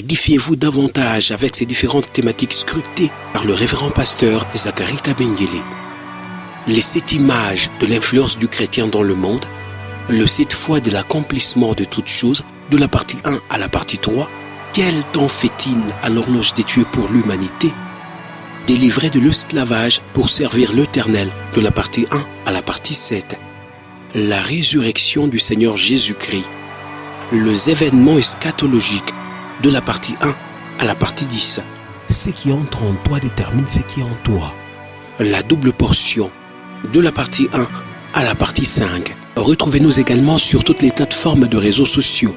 Édifiez-vous davantage avec ces différentes thématiques scrutées par le révérend pasteur Zacharie Kabengele. Les 7 images de l'influence du chrétien dans le monde, le 7 fois de l'accomplissement de toutes choses, de la partie 1 à la partie 3, quel temps fait-il à l'horloge des dieux pour l'humanité? Délivré de l'esclavage pour servir l'Éternel, de la partie 1 à la partie 7. La résurrection du Seigneur Jésus-Christ. Les événements eschatologiques, de la partie 1 à la partie 10. Ce qui entre en toi détermine ce qui est en toi. La double portion, de la partie 1 à la partie 5. Retrouvez-nous également sur toutes les plateformes de réseaux sociaux.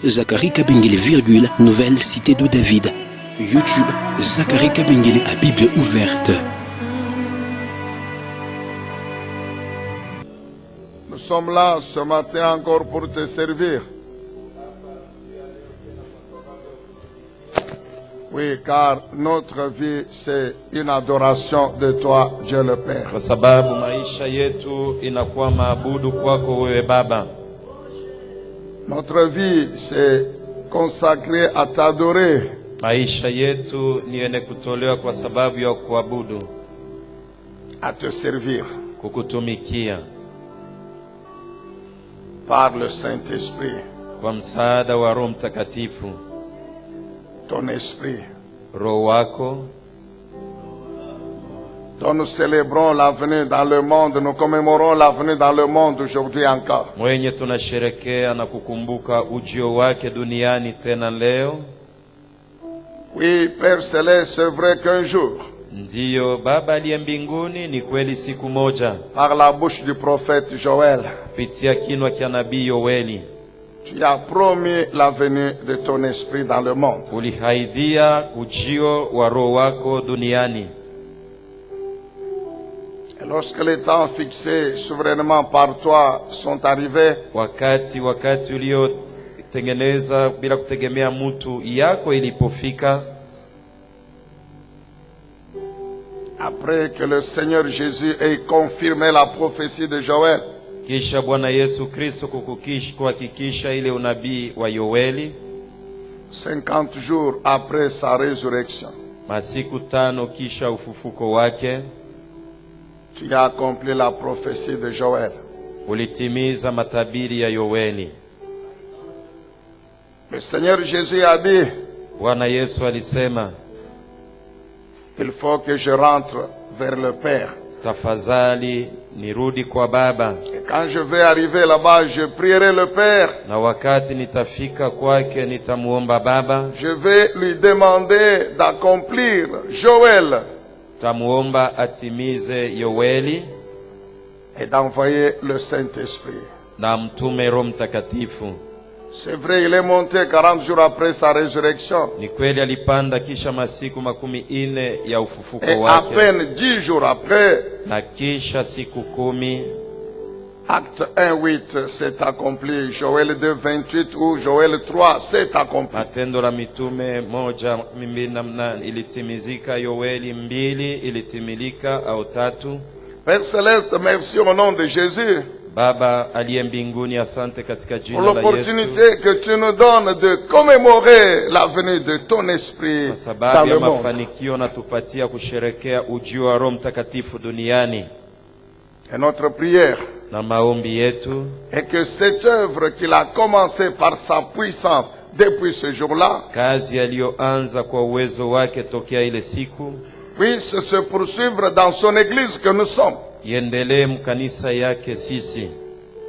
Zacharie Kabengele, nouvelle cité de David. YouTube, Zacharie Kabengele à Bible ouverte. Nous sommes là ce matin encore pour te servir. Oui, car notre vie, c'est une adoration de toi, Dieu le Père. Kwa sababu maisha yetu inakuwa maabudu kwako wewe Baba. Notre vie, c'est consacré à t'adorer. Maisha yetu ni yenye kutolewa kwa sababu ya kuabudu, à te servir kukutumikia par le Saint-Esprit, kwa msaada wa Roho Mtakatifu. ton esprit, Roho wako, dont nous célébrons la venue dans le monde, nous commémorons la venue dans le monde aujourd'hui encore. mwenye tunasherekea na kukumbuka ujio wake duniani tena leo. Oui, Père Céleste, c'est vrai qu'un jour, Ndiyo Baba aliye mbinguni, ni kweli siku moja, par la bouche du prophète Joël, kupitia kinywa cha nabii Yoeli, tu as promis la venue de ton esprit dans le monde. ulihaidia ujio wa Roho wako duniani. Et lorsque les temps fixés souverainement par toi sont arrivés, Wakati uliotengeneza bila kutegemea mtu yako ilipofika, après que le Seigneur Jésus ait confirmé la prophétie de Joël, kisha Bwana Yesu Kristo kuhakikisha ile unabii wa Yoeli, 50 jours après sa résurrection, masiku 5 kisha ufufuko wake, tu as accompli la prophétie de Joël. ulitimiza matabiri ya Yoeli. Le Seigneur Jésus a dit, Bwana Yesu alisema, il faut que je rentre vers le Père. tafadhali nirudi kwa Baba, Et quand je vais arriver là-bas, je prierai le Père. na wakati nitafika kwake nitamuomba Baba, Je vais lui demander d'accomplir Joël tamuomba atimize Yoeli et d'envoyer le Saint-Esprit. na mtume Roho Mtakatifu. C'est vrai, il est monté 40 jours après sa résurrection. Ni kweli alipanda kisha masiku 40 ya ufufuko Et à wake, peine 10 jours après, na kisha siku 10, Acte 1:8 s'est accompli. Joël 2:28 ou Joël 3 s'est accompli. Matendo la Mitume 1:28 ilitimizika, Yoeli 2 ilitimilika au 3. Père Céleste, merci au nom de Jésus Baba aliye mbinguni, asante katika pour jina la Yesu, l'opportunité que tu nous donnes de commémorer la venue de ton esprit kwa dans sababu le ya monde. mafanikio na tupatia kusherekea ujio wa Roho Mtakatifu duniani. Et notre prière Na maombi yetu est que cette œuvre qu'il a commencée par sa puissance depuis ce jour-là kazi aliyoanza kwa uwezo wake tokea ile siku puisse se poursuivre dans son église que nous sommes, iendelee mkanisa yake sisi,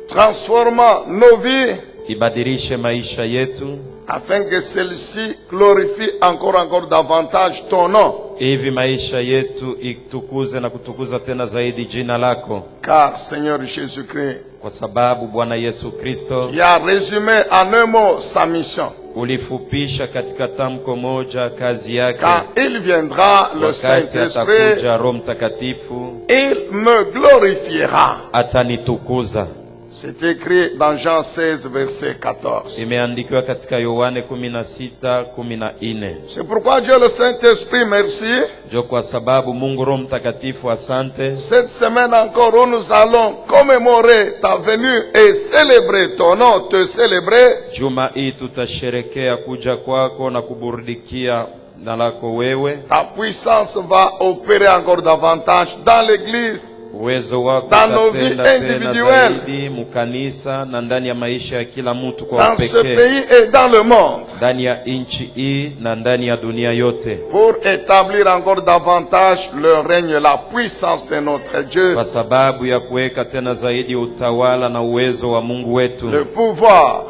transformant nos vies ibadilishe maisha yetu, afin que celle-ci glorifie encore davantage ton nom. hivi maisha yetu itukuze na kutukuza tena zaidi jina lako, Car Seigneur Jésus-Christ, kwa sababu Bwana Yesu Kristo qui a résumé en un mot sa mission, ulifupisha katika tamko moja kazi yake. quand il viendra le Wakati Saint-Esprit, atakuja Roho Mtakatifu, il me glorifiera. atanitukuza. C'est écrit dans Jean 16, verset 14. Imeandikiwa katika Yohane 16:14. C'est pourquoi Dieu le Saint-Esprit, merci. Ndio kwa sababu Mungu Roho Mtakatifu asante. Cette semaine encore où nous allons commémorer ta venue et célébrer ton nom, te célébrer. Juma hii tutasherekea kuja kwako na kuburudikia na lako wewe. Ta puissance va opérer encore davantage dans l'église. Uwezo wako utatenda tena zaidi mukanisa na ndani ya maisha ya kila mtu kwa pekee. Dans ce pays et dans le monde. Ndani ya nchi hii na ndani ya dunia yote. Pour établir encore davantage le règne, la puissance de notre Dieu. Kwa sababu ya kuweka tena zaidi utawala na uwezo wa Mungu wetu. Le pouvoir.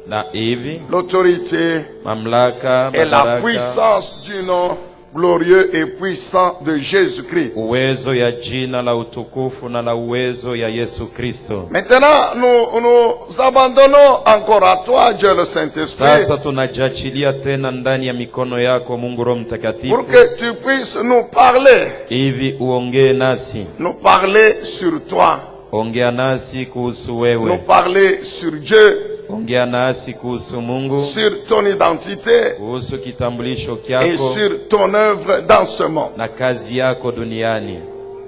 Na hivi l'autorité mamlaka et la puissance du nom glorieux et puissant de Jésus-Christ. Uwezo ya jina la utukufu na la uwezo ya Yesu Kristo. Maintenant nous abandonnons encore à toi, Dieu le Saint-Esprit. Sasa tunajiachilia tena ndani ya mikono yako Mungu Roho Mtakatifu. Pour que tu puisses nous parler. Hivi uongee nasi. Nous parler sur toi. Ongea nasi kuhusu wewe. Nous parler sur Dieu. Ongea nasi kuhusu Mungu. Sur ton identité. Kuhusu kitambulisho kyako. Et sur ton œuvre dans ce monde. Na kazi yako duniani.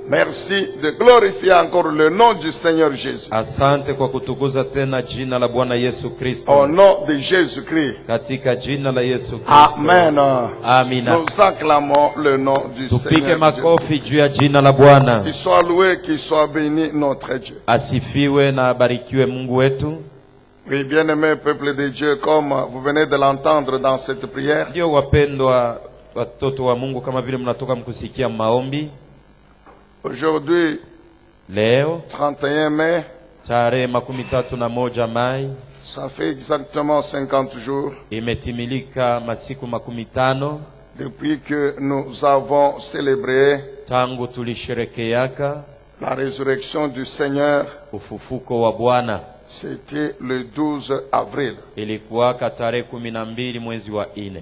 Merci de glorifier encore le nom du Seigneur Jésus. Asante kwa kutukuza tena jina la Bwana Yesu Kristo. Au nom de Jésus-Christ. Katika jina la Yesu Kristo. Amen. Amina. Nous acclamons le nom du Seigneur. Tupike makofi juu ya jina la Bwana. Qu'il soit loué, qu'il soit béni notre Dieu. Asifiwe na abarikiwe Mungu wetu. Oui, bien-aimé peuple de Dieu, comme vous venez de l'entendre dans cette prière. Ndio wapendwa watoto wa Mungu, kama vile mnatoka mkusikia maombi. Aujourd'hui, leo 31 mai, tarehe 31 Mai, ça fait exactement 50 jours imetimilika masiku 50 depuis que nous avons célébré tangu tulisherekeaka la résurrection du Seigneur. Ufufuko wa Bwana. C'était le 12 avril. Ilikuwa tarehe 12 mwezi wa 4.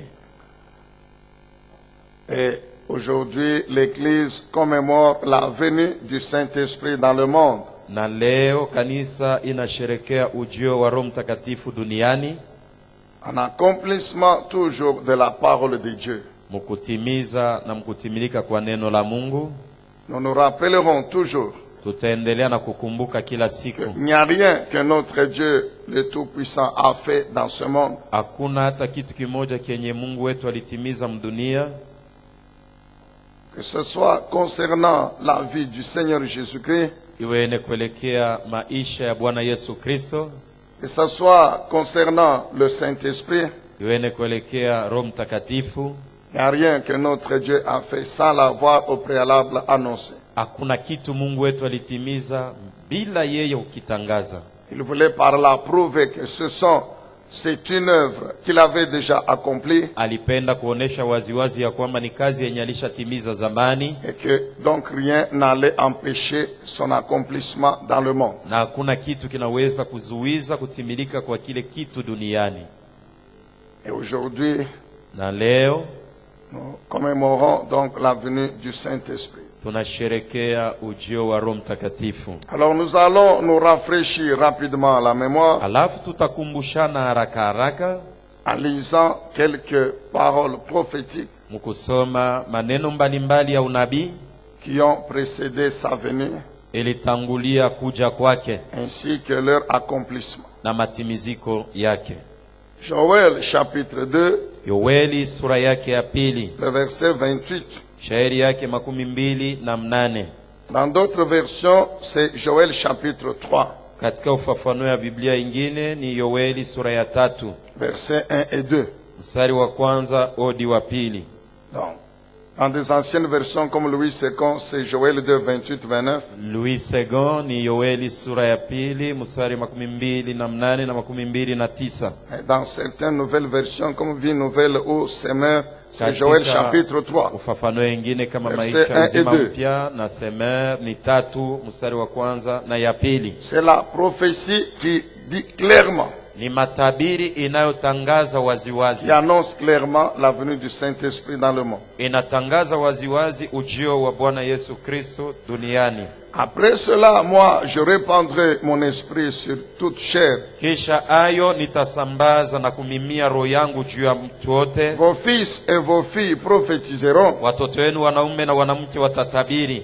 Et aujourd'hui, l'Église commémore la venue du Saint-Esprit dans le monde. Na leo kanisa inasherekea ujio wa Roho Mtakatifu duniani. En accomplissement toujours de la parole de Dieu. Mukutimiza na mkutimilika kwa neno la Mungu. Nous nous rappellerons toujours. Tutaendelea na kukumbuka kila siku. Il n'y a rien que notre Dieu le Tout-Puissant a fait dans ce monde. Hakuna hata kitu kimoja kenye Mungu wetu alitimiza mdunia. Que ce soit concernant la vie du Seigneur Jésus-Christ. Iwe ni kuelekea maisha ya Bwana Yesu Kristo. Que ce soit concernant le Saint-Esprit. Iwe ni kuelekea Roho Mtakatifu. Il n'y a rien que notre Dieu a fait sans l'avoir au préalable annoncé. Hakuna kitu Mungu wetu alitimiza bila yeye ukitangaza. Il voulait par là prouver que c'est une œuvre qu'il avait déjà accomplie. Alipenda kuonesha waziwazi ya kwamba ni kazi yenye alishatimiza zamani. Et que donc rien n'allait empêcher son accomplissement dans le monde. Na hakuna kitu kinaweza kuzuiza kutimilika kwa kile kitu duniani. Et aujourd'hui, na leo, nous commémorons donc la venue du Saint-Esprit. Tunasherekea ujio wa Roho Mtakatifu. Alors nous allons nous rafraîchir rapidement la mémoire. Alafu tutakumbushana haraka haraka en lisant quelques paroles prophétiques. Mukusoma maneno mbalimbali ya unabii qui ont précédé sa venue. Ilitangulia kuja kwake. Ainsi que leur accomplissement. Na matimiziko yake. Joël chapitre 2. Yoeli sura yake ya pili. Le verset 28. Shairi yake 28. Dans d'autres versions, c'est Joël chapitre 3. Katika ufafanuo ya Biblia ingine ni Yoeli sura ya 3. Verset 1 et 2. Mstari wa kwanza hadi wa pili. Donc, dans des anciennes versions comme Louis II, c'est Joël 2, 28-29. Louis II ni Yoeli sura ya pili, mstari 28 na 29. Dans certaines nouvelles versions comme Vie Nouvelle ou Semeur, c'est Joël chapitre 3. Ufafanuo ingine kama Maisha Uzima Mpya na Semeur ni 3 mstari wa kwanza na ya pili. C'est la prophétie qui dit clairement. Ni matabiri inayotangaza waziwazi. Qui annonce clairement la venue du Saint-Esprit dans le monde. Inatangaza waziwazi ujio wa Bwana Yesu Kristo duniani. Après cela, moi, je répandrai mon esprit sur toute chair. Kisha ayo nitasambaza na kumimia roho yangu juu ya mtu wote. Vos fils et vos filles prophétiseront. Watoto wenu wanaume na wanamke watatabiri.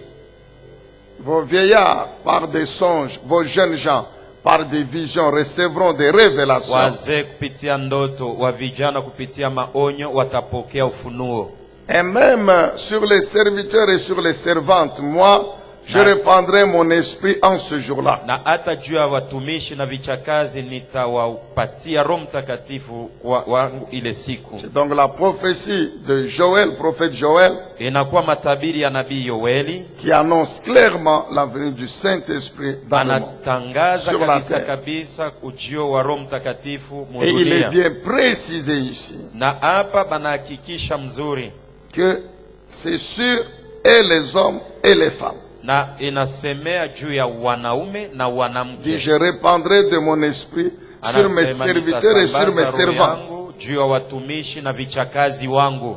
Vos vieillards par des songes, vos jeunes gens par des visions recevront des révélations. Wazee kupitia ndoto, wa vijana kupitia maonyo watapokea ufunuo. Et même sur les serviteurs et sur les servantes, moi, je répandrai mon esprit en ce jour-là. Na hata juu ya watumishi na vichakazi nitawapatia Roho Mtakatifu wangu ile siku. C'est donc la prophétie de Joël, prophète Joël, inakuwa matabiri ya nabii Yoeli qui annonce clairement la venue du Saint-Esprit dans le monde, anatangaza sur la kabisa terre. kabisa ujio wa Roho Mtakatifu Et il est mudunia. bien précisé ici Na hapa banahakikisha mzuri que c'est sur et les hommes et les femmes. na inasemea juu ya wanaume na Dit, wanamke. je répandrai de mon esprit sur mes Anasema serviteurs et sur mes nitasambaza roho servants. yangu juu ya watumishi na vichakazi wangu.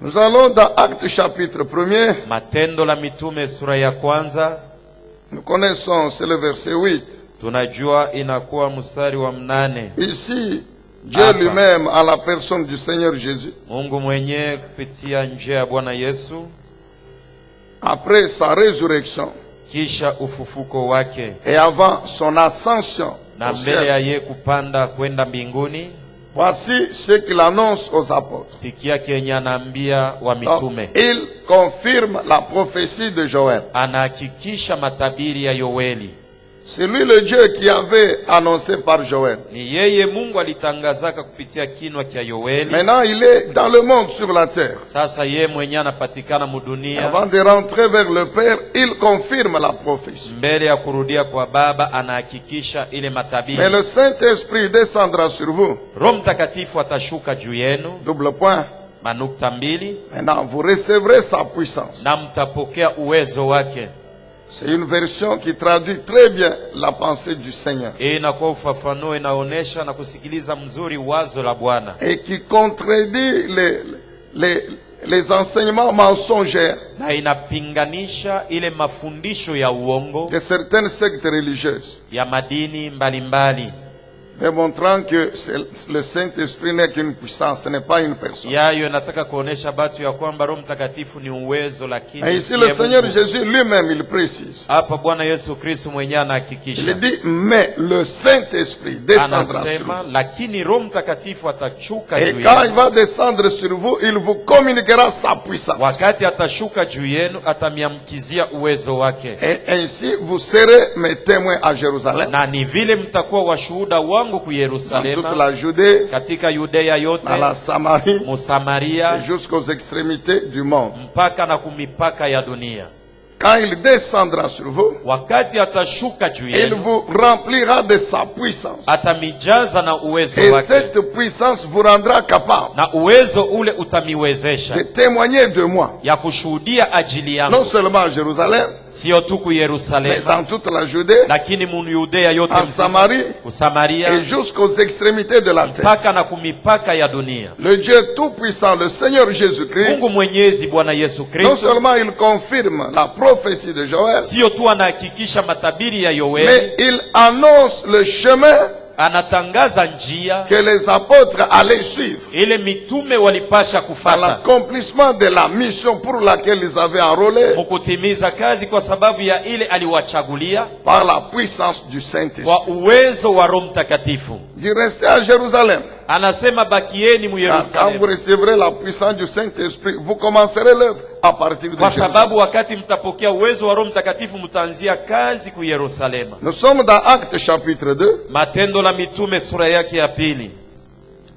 Nous allons dans Actes chapitre 1er. Matendo la Mitume sura ya kwanza. Nous connaissons, c'est le verset 8. Tunajua inakuwa mstari wa 8. Ici, Dieu Apa. lui-même, à la personne du Seigneur Jésus, Mungu mwenyewe kupitia njia ya Bwana Yesu après sa résurrection kisha ufufuko wake et avant son ascension na au mbele ciel, ya yeye kupanda kwenda mbinguni, voici ce qu'il annonce aux apôtres. sikia kenye anaambia wa Donc, mitume. il confirme la prophétie de Joël. Anahakikisha matabiri ya Yoeli. C'est lui le Dieu qui avait annoncé par Joël. Ni yeye Mungu alitangazaka kupitia kinwa kia Yoeli. Maintenant, il est dans le monde, sur la terre. Sasa yeye mwenyewe anapatikana mudunia. Avant de rentrer vers le Père, il confirme la prophétie. Mbele ya kurudia kwa Baba anahakikisha ile Mais matabiri. le Saint-Esprit descendra sur vous. Roho Mtakatifu atashuka juu yenu, Double point. manukta mbili, Maintenant, vous recevrez sa puissance. na mtapokea uwezo wake. C'est une version qui traduit très bien la pensée du Seigneur Hii inakuwa ufafanuo, inaonesha na kusikiliza mzuri wazo la Bwana, et qui contredit les enseignements mensongers na inapinganisha ile mafundisho ya uongo de certaines sectes religieuses, ya madini mbalimbali, démontrant que le Saint-Esprit n'est qu'une puissance, ce n'est pas une personne. yayo inataka kuonesha batu ya kwamba Roho Mtakatifu ni uwezo, Et lakini ici, le siye Seigneur Mungu. Jésus lui-même, il précise. Hapa Bwana Yesu Kristo mwenyewe Il anahakikisha, dit, mais le Saint-Esprit descendra sur anasema vous. lakini Roho Mtakatifu atashuka Et juu quand il yenu. va descendre sur vous, il vous communiquera sa puissance. Wakati atashuka juu yenu atamiamkizia uwezo wake, Et ainsi, vous serez mes témoins à Jérusalem, na ni vile mtakuwa washuhuda wangu ku dans Yerusalema, toute la Judée, katika Yudea yote, dans la Samarie, Musamaria, et jusqu'aux extrémités du monde. mpaka na kumipaka ya dunia. Quand il descendra sur vous, Wakati atashuka juu il yenu vous remplira de sa puissance. atamijaza na uwezo Et wake, cette puissance vous rendra capable na uwezo ule utamiwezesha de témoigner de moi, ya kushuhudia ajili non yangu, seulement à Jérusalem, sio tu ku mais Yerusalema, dans toute la Judée, lakini mu Yudea yote en mzima, Samarie, Kusamaria, et jusqu'aux extrémités de la terre. mpaka na kumipaka ya dunia. Le Dieu Tout-Puissant, le Seigneur Jésus-Christ, Mungu Mwenyezi Bwana Yesu non Kristo seulement il confirme la prophétie de Joël, sio tu anahakikisha matabiri ya Yoeli, mais il annonce le chemin anatangaza njia que les apôtres allaient suivre ile mitume walipasha à kufata l'accomplissement de la mission pour laquelle ils avaient enrôlé mukutimiza kazi, kwa sababu ya ile aliwachagulia par la puissance du Saint-Esprit. kwa uwezo wa Roho Mtakatifu. D'y rester à Jérusalem. Anasema bakieni mu Quand vous Yerusalemu, recevrez la puissance du Saint-Esprit, vous commencerez l'œuvre à partir de kwa Jérusalem. sababu wakati mtapokea uwezo wa Roho Mtakatifu mtaanzia kazi ku Yerusalema. Nous sommes dans Actes chapitre 2. Matendo la Mitume sura yake ya pili.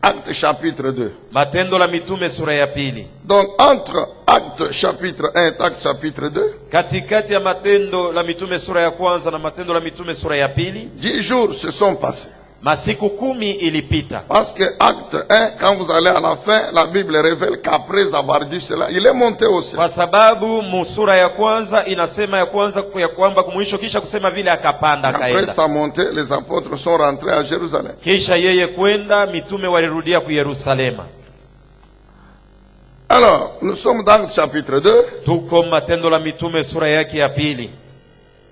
Actes chapitre 2. Matendo la Mitume sura ya pili. Donc entre Actes chapitre 1 et Actes chapitre 2, Katikati ya Matendo la Mitume sura ya kwanza na Matendo la Mitume sura ya pili, 10 jours se sont passés. masiku 10 ilipita. Parce que Acte 1, quand vous allez à la fin, la Bible révèle qu'après avoir dit cela, il est monté au ciel. Kwa sababu musura ya kwanza inasema ya kwamba kumwisho, kisha kusema vile akapanda Après akaenda. sa montée, les apôtres sont rentrés à Jérusalem. Kisha yeye kwenda, mitume walirudia ku Yerusalema. Alors, nous sommes dans Actes chapitre 2. Tuko Matendo la Mitume sura yake ya pili.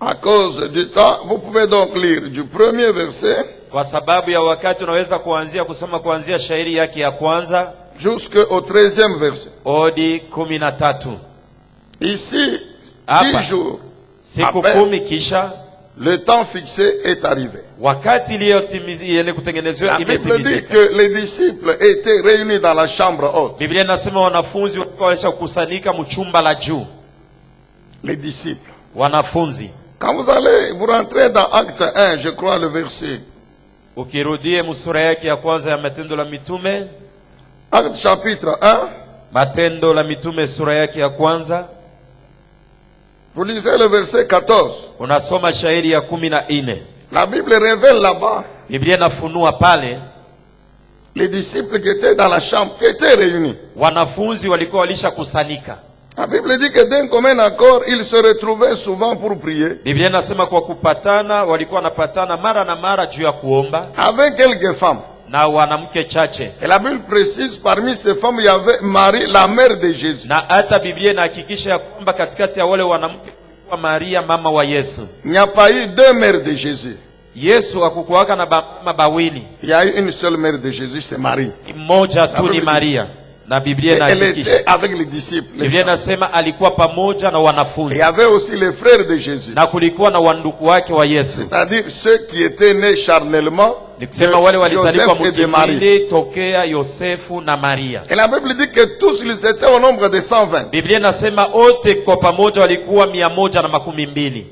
À cause du temps, vous pouvez donc lire du premier verset Kwa sababu ya wakati unaweza kuanzia kusoma kuanzia shairi yake ya kwanza jusqu'au 13e verset. hadi 13. Ici, Hapa, 10 jours siku après, 10 kisha le temps fixé est arrivé. wakati ile kutengenezewa La Bible dit imetimizika. que les disciples étaient réunis dans la chambre haute. Biblia inasema wanafunzi walikuwa walishakusanyika mchumba la juu. Les disciples. Wanafunzi. Quand vous allez, vous rentrez dans Acte 1, je crois le verset. Ukirudie musura yake ya kwanza ya Matendo la Mitume, Acte chapitre 1, Matendo la Mitume sura yake ya kwanza, vous lisez le verset 14. unasoma shairi ya 14. La Bible révèle là-bas Biblia inafunua pale les disciples qui étaient dans la chambre, qui étaient réunis. wanafunzi walikuwa walishakusanyika. La Bible dit que d'un commun accord, ils se retrouvaient souvent pour prier. Biblia inasema kwa kupatana walikuwa wanapatana mara na mara juu ya kuomba Avec quelques femmes. na wanamke chache. Et la Bible précise, parmi ces femmes, il y avait Marie, la mère de Jésus. Na hata Biblia inahakikisha ya kwamba katikati ya wale wanamke kulikuwa Maria mama wa Yesu. Il n'y a pas eu deux mères de Jésus. Yesu hakukuwaka na mama bawili. Il y a eu une seule mère de Jésus, c'est Marie. Mmoja tu ni Maria. Na Biblia Et elle inahakikisha. était avec les disciples. les Biblia femmes. inasema alikuwa pamoja na Et il wanafunzi. y avait aussi les frères de Jésus. Na kulikuwa na wanduku wake wa Yesu. C'est-à-dire ceux qui étaient nés charnellement Ni kusema wale de walizaliwa Joseph et de Marie. mkimwili tokea Yosefu na Maria. Et la Bible dit que tous ils étaient au nombre de 120. Biblia inasema wote kwa pamoja walikuwa 112.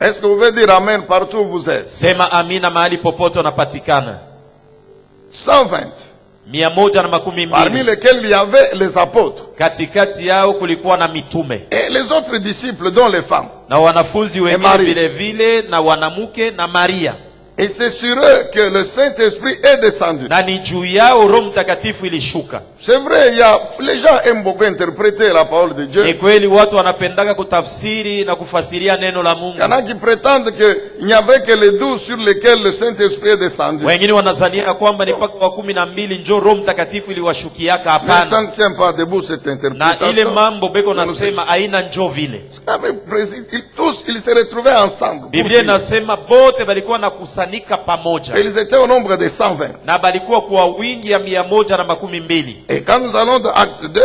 Est-ce que vous pouvez dire Amen partout où vous êtes? Sema amina mahali popote unapatikana. 120. 112. Parmi lesquels il y avait les apôtres. Katikati yao kulikuwa na mitume Et les autres disciples, dont les femmes. na wanafunzi wengine Maria. vile vile na wanamuke na Maria. Et c'est sur eux que le Saint-Esprit est descendu. Na ni juu yao Roho Mtakatifu ilishuka. C'est vrai, les gens aiment beaucoup interpréter la parole de Dieu. Ni kweli watu wanapendaka kutafsiri na kufasiria neno la Mungu. Il y en a qui prétendent qu'il n'y avait que les 12 sur lesquels le Saint-Esprit est descendu. Wengine wanazania kwamba ni mpaka wa 12 njo Roho Mtakatifu iliwashukiaka. Mais ça Hapana. ne tient pas debout cette Na interprétation. ile mambo beko Nous nasema haina njo vile. Ah, mais précis, tous ils se retrouvaient ensemble. pour Biblia prier. inasema bote balikuwa na kusanika pamoja. Et ils étaient au nombre de 120. Na balikuwa kwa wingi ya 112. Et quand nous allons dans Acte 2,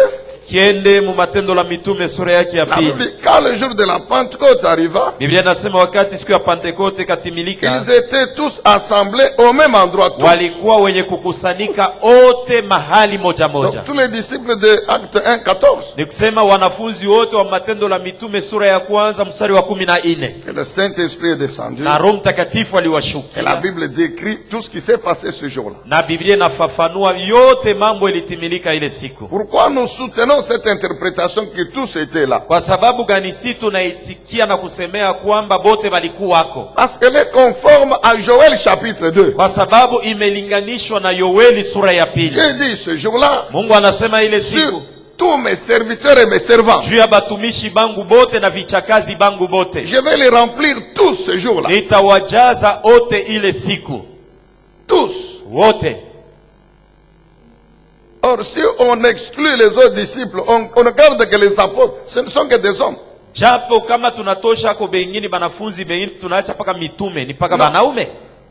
Kiende mu Matendo la Mitume sura yake ya la Bible pili. dit, quand le jour de la Pentecôte arriva, Biblia inasema wakati siku ya Pentekoste katimilika, ils étaient tous assemblés au même endroit. Tous. walikuwa wenye kukusanyika wote mahali moja moja. Donc, tous les disciples de Acte 1, 14. Ni kusema wanafunzi wote wa Matendo la Mitume sura ya kwanza mstari wa 14. Et le Saint-Esprit est descendu. Na Roho Mtakatifu Et la aliwashukia. Bible décrit tout ce qui s'est passé ce jour-là. Na Biblia inafafanua yote mambo ilitimilika ile siku. Pourquoi nous soutenons cette interprétation que tous étaient là? Kwa sababu gani si tunaitikia na kusemea kwamba bote walikuwako? Parce qu'elle est conforme à Joël chapitre 2. Kwa sababu imelinganishwa na Yoeli sura ya pili. J'ai dit ce jour-là, Mungu anasema ile sur siku tous mes serviteurs et mes servants, juu ya batumishi bangu bote na vichakazi bangu bote, je vais les remplir tous ce jour-là. nitawajaza wote ile siku Tous. wote. Or, si on exclut les autres disciples, on ne garde que les apôtres, ce ne sont que des hommes. Japo kama tunatosha ko bengine banafunzi bengine tunaacha paka mitume ni paka No. banaume.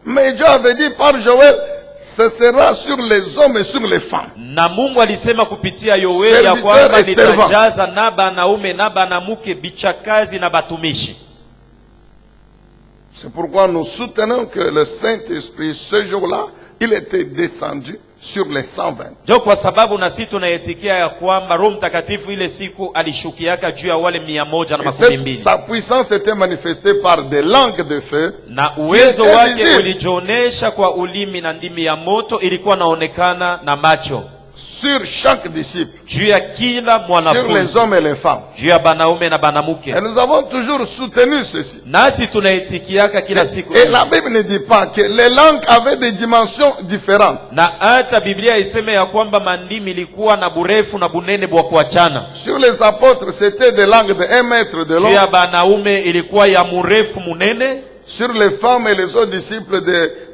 Mais Dieu avait dit par Joël, ce sera sur les hommes et sur les femmes. Na Mungu alisema kupitia Yoeli ya Serviteur kwamba et servant. nitajaza na banaume na banamuke bichakazi na batumishi. C'est pourquoi nous soutenons que le Saint-Esprit, ce jour-là, il était descendu sur les 120. Ndio kwa sababu na sisi tunaitikia ya kwamba Roho Mtakatifu ile siku alishukiaka juu ya wale Et 112. sa puissance était manifestée par des langues de feu. Na uwezo Ile wake visible. ulijionesha kwa ulimi na ndimi ya moto, ilikuwa naonekana na macho Sur chaque disciple, juu ya kila sur les mwanafunzi, hommes et les femmes. juu ya banaume na banamuke. Et nous avons toujours soutenu ceci. Nasi tunaitikiaka kila siku. Et la Bible ne dit pas que les langues avaient des dimensions différentes. Na hata Biblia iseme ya kwamba mandimi ilikuwa na burefu na bunene bwa kuachana. Sur les apôtres, c'était des langues de 1 mètre de Juu ya long. banaume ilikuwa ya murefu munene. Sur les femmes et les autres disciples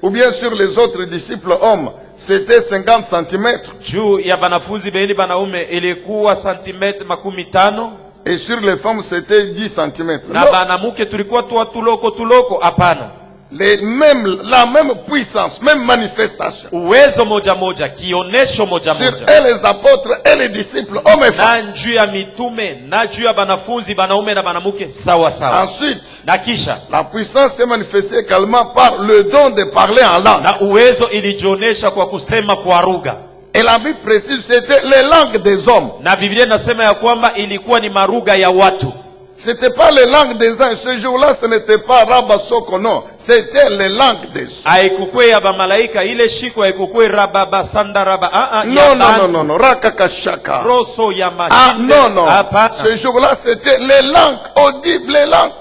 ou bien sur les autres disciples hommes, c'était 50 cm. Juu ya banafunzi beni banaume ilikuwa santimetre 15. Et sur les femmes, c'était 10 cm. Na banamuke tulikuwa tuloko hapana. La même puissance, même manifestation. Uwezo moja moja, kionesho moja moja. Sur eux les apôtres et les disciples, hommes et femmes. Na juu ya mitume, na juu ya banafunzi, banaume na banamuke, sawa sawa. Ensuite, na kisha, la puissance s'est manifestée également par le don de parler en langue. Na uwezo ilijionesha kwa kusema kwa lugha. Et la Bible précise, c'était les langues des hommes. Na Biblia inasema ya kwamba ilikuwa ni marugha ya watu. C'était pas les langues des anges. Ce jour-là, ce n'était pas Rabasoko, non. C'était les langues des hommes. Haikukwe ya bamalaika, ile shiko haikukwe rababa sandaraba. Non. Rakakashaka. Roso ya mashinde. Ah, non. Ce jour-là, c'était les langues audibles, les langues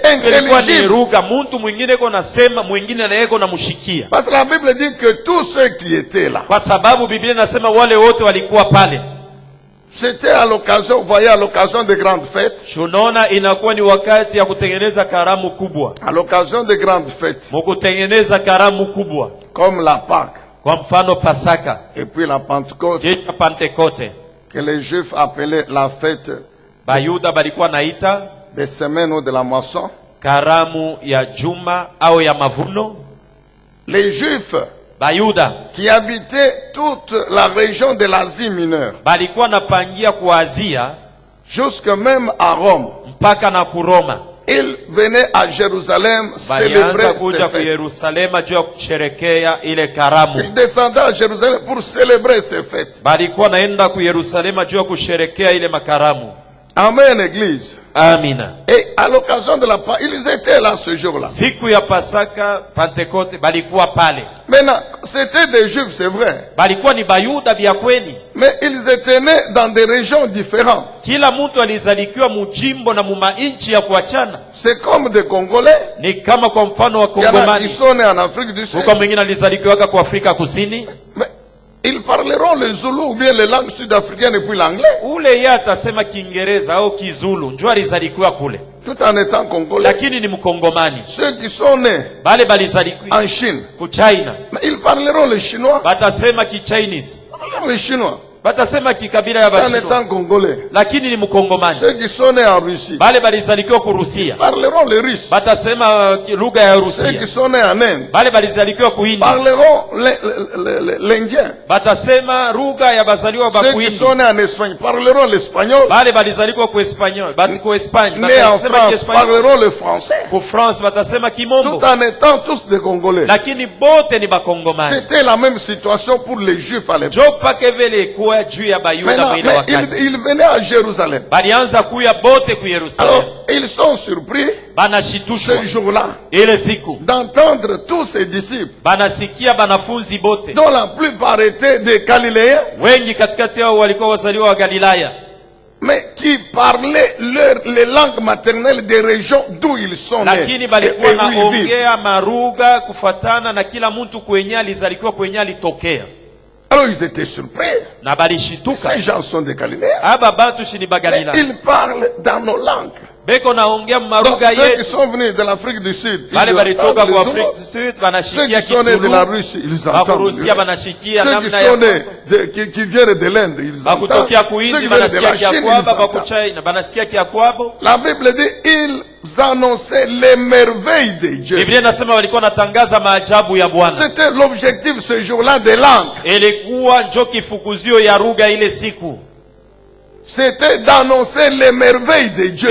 intelligibles. Muntu mwingine ko nasema, mwingine na yeko na mushikia. Parce que la Bible dit que tous ceux qui étaient là. Kwa sababu Biblia inasema wale wote walikuwa pale. C'était à l'occasion, vous voyez, à l'occasion des grandes fêtes. Tunaona inakuwa ni wakati ya kutengeneza karamu kubwa. À l'occasion des grandes fêtes. Mkutengeneza karamu kubwa. Comme la Pâque. Kwa mfano Pasaka. Et puis la Pentecôte. Kisha Pentekote. Que les Juifs appelaient la fête. Bayuda balikuwa naita des semaines ou de la moisson. Karamu ya juma au ya mavuno. Les Juifs Bayuda qui habitaient toute la région de l'Asie mineure, balikuwa napangia kwa Asia, jusque même à Rome, mpaka na Roma. Ils venaient à Jérusalem célébrer ces fêtes. Ils descendaient à Jérusalem pour célébrer ces fêtes. Amen, Église. Amina. Et à l'occasion de la Pâque, ils étaient là ce jour-là. Siku ya Pasaka, Pentecote, balikuwa pale. Maintenant, c'était des Juifs, c'est vrai. Balikuwa ni Bayuda vya kweli. Mais ils étaient nés dans des régions différentes. Kila mtu alizalikiwa mujimbo na mumainchi ya kuachana. C'est comme des Congolais. Ni kama kwa mfano wa Kongomani. Il y en a qui sont nés en Afrique du Sud. Kwa mwingine alizalikiwa kwa Afrika Kusini. Mais ils parleront le Zulu ou bien les langues sud-africaines et puis l'anglais. Ule yeye atasema Kiingereza au Kizulu, njoo alizalikiwa kule. Tout en étant congolais. Lakini ni mkongomani. Ceux qui sont nés en Chine, ku China, mais ils parleront le chinois. Batasema ki Chinese. Le chinois. Batasema kikabila ya Bashino. En étant congolais. Lakini ni mkongomani. Ceux qui sont nés en Russie. Balizalikiwa ku Rusia. Parleront le russe. Batasema lugha ya Rusia. Ceux qui sont nés en Inde. Balizalikiwa ku India. Parleront l'indien. Batasema lugha ya bazaliwa ba ku India. Ceux qui sont nés en Espagne parleront l'espagnol. Balizalikiwa ku Espagnol, ku Espagne. Nés en France parleront le français. Ku France batasema kimombo. Tout en étant tous des Congolais. Lakini bote ni bakongomani. C'était la même situation pour les Juifs à l'époque. Mais ils venaient à Jérusalem. Alors, ils sont surpris ce jour-là d'entendre tous ces disciples dont la plupart étaient des Galiléens, mais qui parlaient les langues maternelles des régions d'où ils sont nés et où ils vivent. Alors ils étaient surpris. Ces gens sont des Galiléens. Mais ils parlent dans nos langues. Donc ceux qui sont venus de l'Afrique du Sud, ils entendent les ceux qui sont nés de la Russie, ils entendent. Ceux qui sont nés, qui viennent de l'Inde, ils entendent. Ceux qui viennent de la Chine, ils entendent. La Bible dit, ils annonçaient les merveilles de Dieu. C'était l'objectif ce jour-là des langues. C'était d'annoncer les merveilles de Dieu.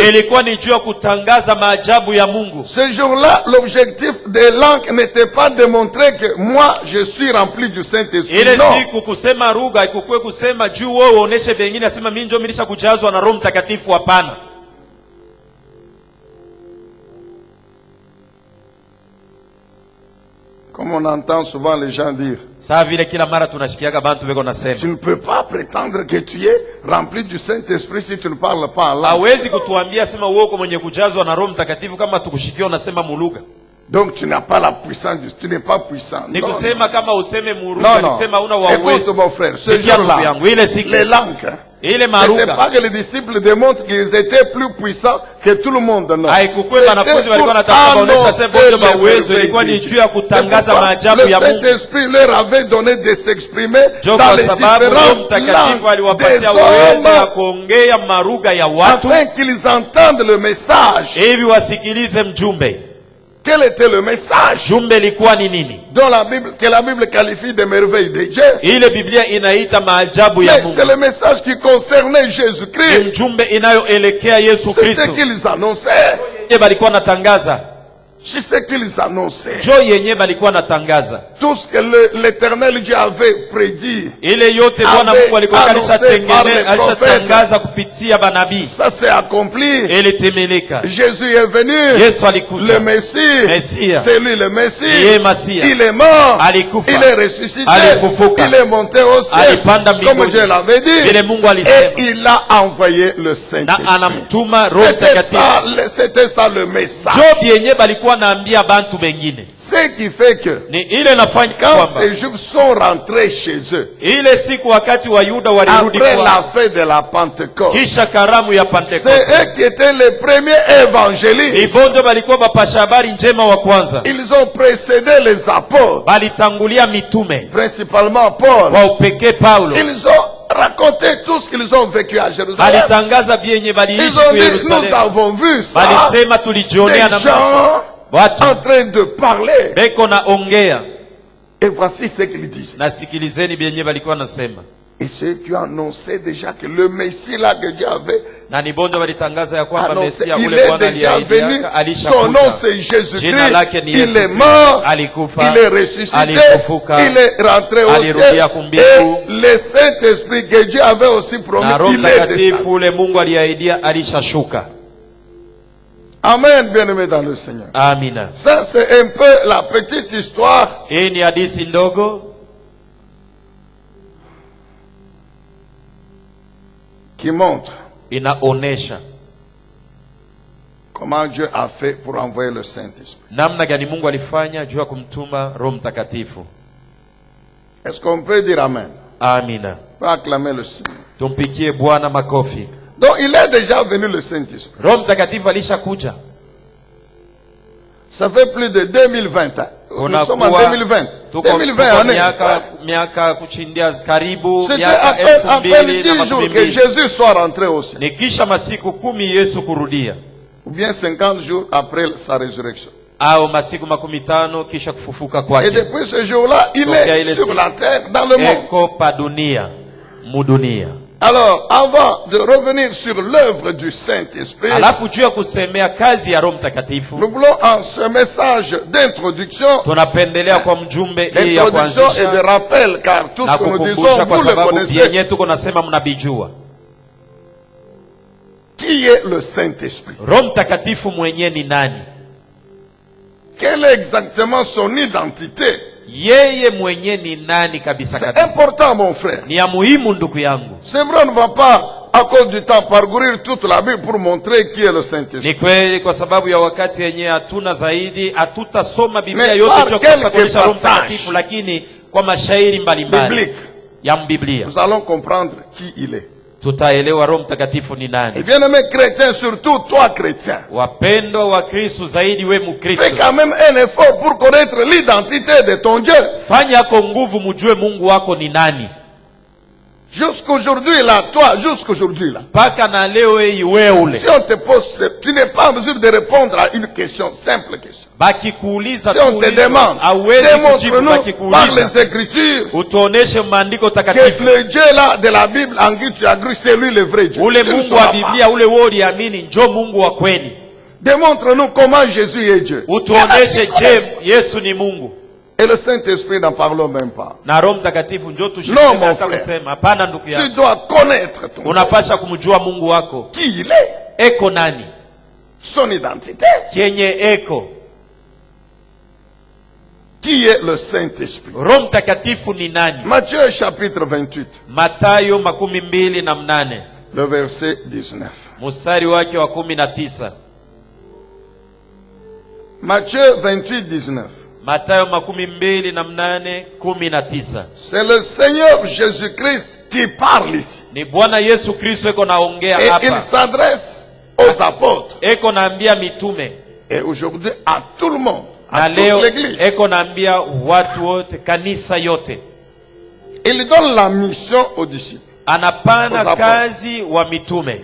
Ce jour-là, l'objectif des langues n'était pas de montrer que moi, je suis rempli du Saint-Esprit. Non. Comme on entend souvent les gens dire, tu ne peux pas prétendre que tu es rempli du Saint-Esprit si tu ne parles pas en langue. Donc tu n'as pas la puissance, tu n'es pas puissant. Non, écoute mon frère, ce jour-là, les langues, c'était pas que les disciples démontrent qu'ils étaient plus puissants que tout le monde. Non. Le Saint-Esprit leur avait donné de s'exprimer dans les différentes langues des hommes afin qu'ils entendent le message. Quel était le message dont que la Bible qualifie de merveilles de Dieu? C'est le message qui concernait Jésus-Christ. C'est ce qu'ils annonçaient. C'est ce qu'ils annonçaient. Tout ce que l'Éternel Dieu avait prédit, ça s'est accompli. Jésus est venu. Le Messie, c'est lui le Messie. Il est mort. Il est ressuscité. Il est monté au ciel, comme Dieu l'avait dit. Et il a envoyé le Saint-Esprit. C'était ça le message. Ce qui fait que quand ces Juifs sont rentrés chez eux après la fête de la Pentecôte, c'est eux qui étaient les premiers évangélistes. Ils ont précédé les apôtres, principalement Paul. Ils ont raconté tout ce qu'ils ont vécu à Jérusalem. Ils ont dit, nous avons vu ça. Des gens en train de parler. Et voici ce qu'ils disent. Et ceux qui ont annoncé déjà que le Messie là que Dieu avait annoncé, il est déjà venu. Son nom c'est Jésus-Christ. Il est mort. Il est ressuscité. Il est rentré au ciel. Et le Saint-Esprit que Dieu avait aussi promis, il est descendu. Amen, bien-aimé dans le Seigneur. Amina. Ça, c'est un peu la petite histoire qui montre comment Dieu a fait pour envoyer le Saint-Esprit. Est-ce qu'on peut dire Amen? Amina. On peut acclamer le Seigneur. Donc il est déjà venu le Saint-Esprit. Ça fait plus de 2020 ans. Nous sommes en 2020. 2020 année. C'était à peine 10 jours que Jésus soit rentré au ciel. Ou bien 50 jours après sa résurrection. Et depuis ce jour-là, il est sur la terre, dans le monde. Alors, avant de revenir sur l'œuvre du Saint-Esprit, nous voulons en ce message d'introduction et de rappel, car tout ce que nous disons, vous le connaissez. Qui est le Saint-Esprit? Quelle est exactement son identité? C'est important, mon frère. C'est vrai, on ne va pas, à cause du temps, parcourir toute la Bible pour montrer qui est le Saint-Esprit. Mais par quelques passages bibliques, nous allons comprendre qui il est. Et bien-aimé chrétien, surtout toi chrétien, fais quand même un effort pour connaître l'identité de ton Dieu. Jusqu'aujourd'hui là, toi, jusqu'aujourd'hui là, si on te pose, tu n'es pas en mesure de répondre à une question, simple question. Si on te demande, démontre-nous par les Écritures que le Dieu là de la Bible en qui tu as cru, c'est lui le vrai Dieu. Démontre-nous comment Jésus est Dieu. Et le Saint-Esprit n'en parlons même pas. Non, mon frère. Tu dois connaître ton Dieu. Qui il est. Son identité. Qui est le Saint-Esprit? Matthieu chapitre 28. Le verset 19. Matthieu 28:19. Mathayo 28:19. C'est le Seigneur Jésus-Christ qui parle ici. Ni Bwana Yesu Kristo eko naongea hapa. Et il s'adresse aux apôtres. Eko naambia mitume. Et aujourd'hui à tout le monde. Na leo eko naambia watu wote, kanisa yote. Il donne la mission aux disciples. Anapana kazi wa mitume.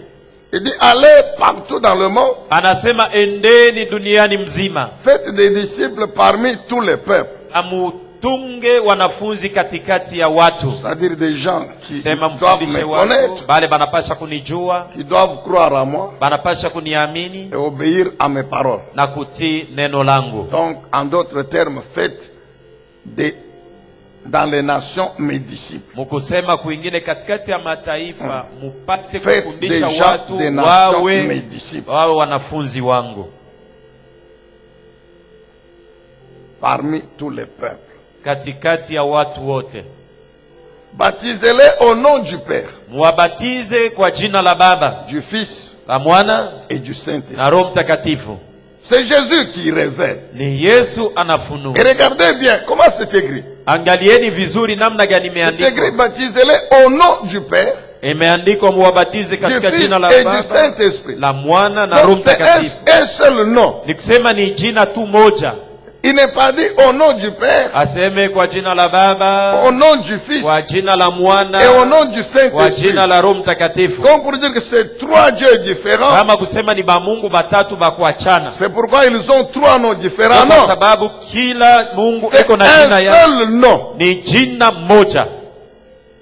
Il dit allez partout dans le monde. Anasema endeni duniani mzima. Faites des disciples parmi tous les peuples. Amutunge wanafunzi katikati ya watu. C'est-à-dire des gens qui doivent me connaître, bale banapasha kunijua, qui doivent croire à moi, banapasha kuniamini et obéir à mes paroles. Na kutii neno langu. Donc en d'autres termes, faites dans les nations mes disciples. Mukusema kuingine katikati ya mataifa mupate Faites kufundisha déjà watu des nations mes wawe disciples. wanafunzi wangu. Parmi tous les peuples. Katikati ya watu wote. Baptisez-les au nom du Père. Muwabatize kwa jina la Baba, du Fils la Mwana et du Saint-Esprit. na Roho Mtakatifu. C'est Jésus qui révèle. Ni Yesu anafunua. Et regardez bien comment c'est écrit. Angalieni vizuri namna gani C'est imeandikwa. écrit baptisez-les au nom du Père. Imeandikwa muwabatize katika jina la et Baba, du Saint-Esprit. la Mwana na Roho Mtakatifu. Un seul nom. Nikusema ni jina tu moja. Il n'est pas dit au nom du Père, aseme kwa jina la Baba, au nom du Fils, kwa jina la Mwana, et au nom du Saint-Esprit. kwa jina la Roho Mtakatifu. Comme pour dire que c'est trois dieux différents. Kama kusema ni Mungu batatu bakuachana. C'est pourquoi ils ont trois noms différents. Kwa sababu kila Mungu eko na jina yake. Un seul nom. Ni jina moja.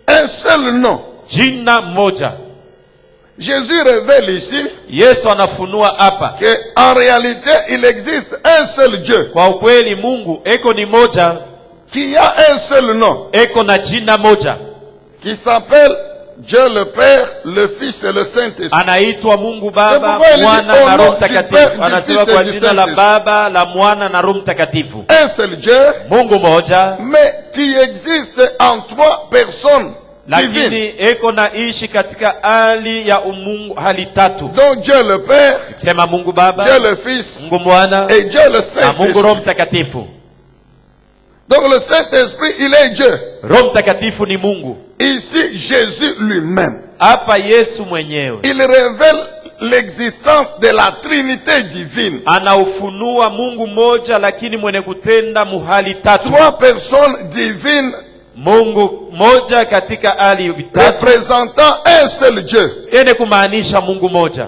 Un seul nom. Jina moja. Jésus révèle ici Yesu anafunua hapa que en réalité il existe un seul Dieu. Kwa ukweli Mungu eko ni moja, qui a un seul nom, eko na jina moja, qui s'appelle Dieu le Père, le Fils et le Saint-Esprit. Anaitwa Mungu Baba, Mwana na Roho Mtakatifu. Anasema kwa jina la Baba, la Mwana na Roho Mtakatifu. Un seul Dieu, Mungu moja, mais qui existe en trois personnes. Lakini eko na ishi katika hali ya umungu, hali tatu. Donc Dieu le Père, sema Mungu Baba, Dieu le Fils, Mungu Mwana, et Dieu le Saint-Esprit. Mungu Roho Mtakatifu. Donc le Saint-Esprit, il est Dieu. Roho Mtakatifu ni Mungu. Ici Jésus lui-même. Hapa Yesu mwenyewe. Il révèle l'existence de la Trinité divine. Anaufunua Mungu moja lakini mwenye kutenda muhali tatu. Trois personnes divines. Mungu moja katika hali vitatu, représentant un seul Dieu. Ene kumaanisha Mungu moja.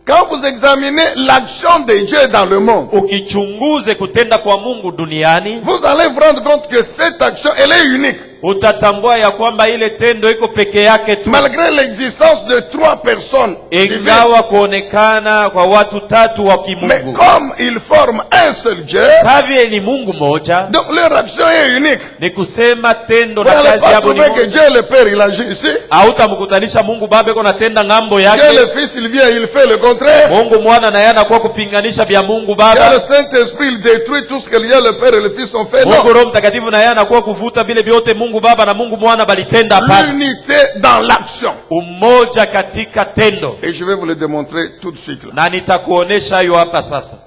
Quand vous examinez l'action de Dieu dans le monde, ukichunguze kutenda kwa Mungu duniani, vous allez vous rendre compte que cette action, elle est unique. Utatambua ya kwamba ile tendo iko peke yake tu. Malgré l'existence de trois personnes. Ingawa kuonekana kwa watu tatu wa kimungu. Mais comme ils forment un seul Dieu. Savie ni Mungu moja. Donc leur action est unique. Ni kusema tendo na kazi yabo ni moja. Que Dieu le Père il agit ici. Hautamkutanisha Mungu Baba iko natenda ngambo yake. Dieu le Fils il vient il fait le contraire. Mungu Mwana na yana kwa kupinganisha vya Mungu Baba. Dieu le Saint-Esprit il détruit tout ce que Dieu le Père et le Fils ont fait. Mungu Roho Mtakatifu na yana kwa kuvuta vile vyote Mungu Baba na Mungu Mwana balitenda hapa. L'unité dans l'action. Umoja katika tendo. Et je vais vous le démontrer tout de suite là. Na nitakuonesha hiyo hapa sasa.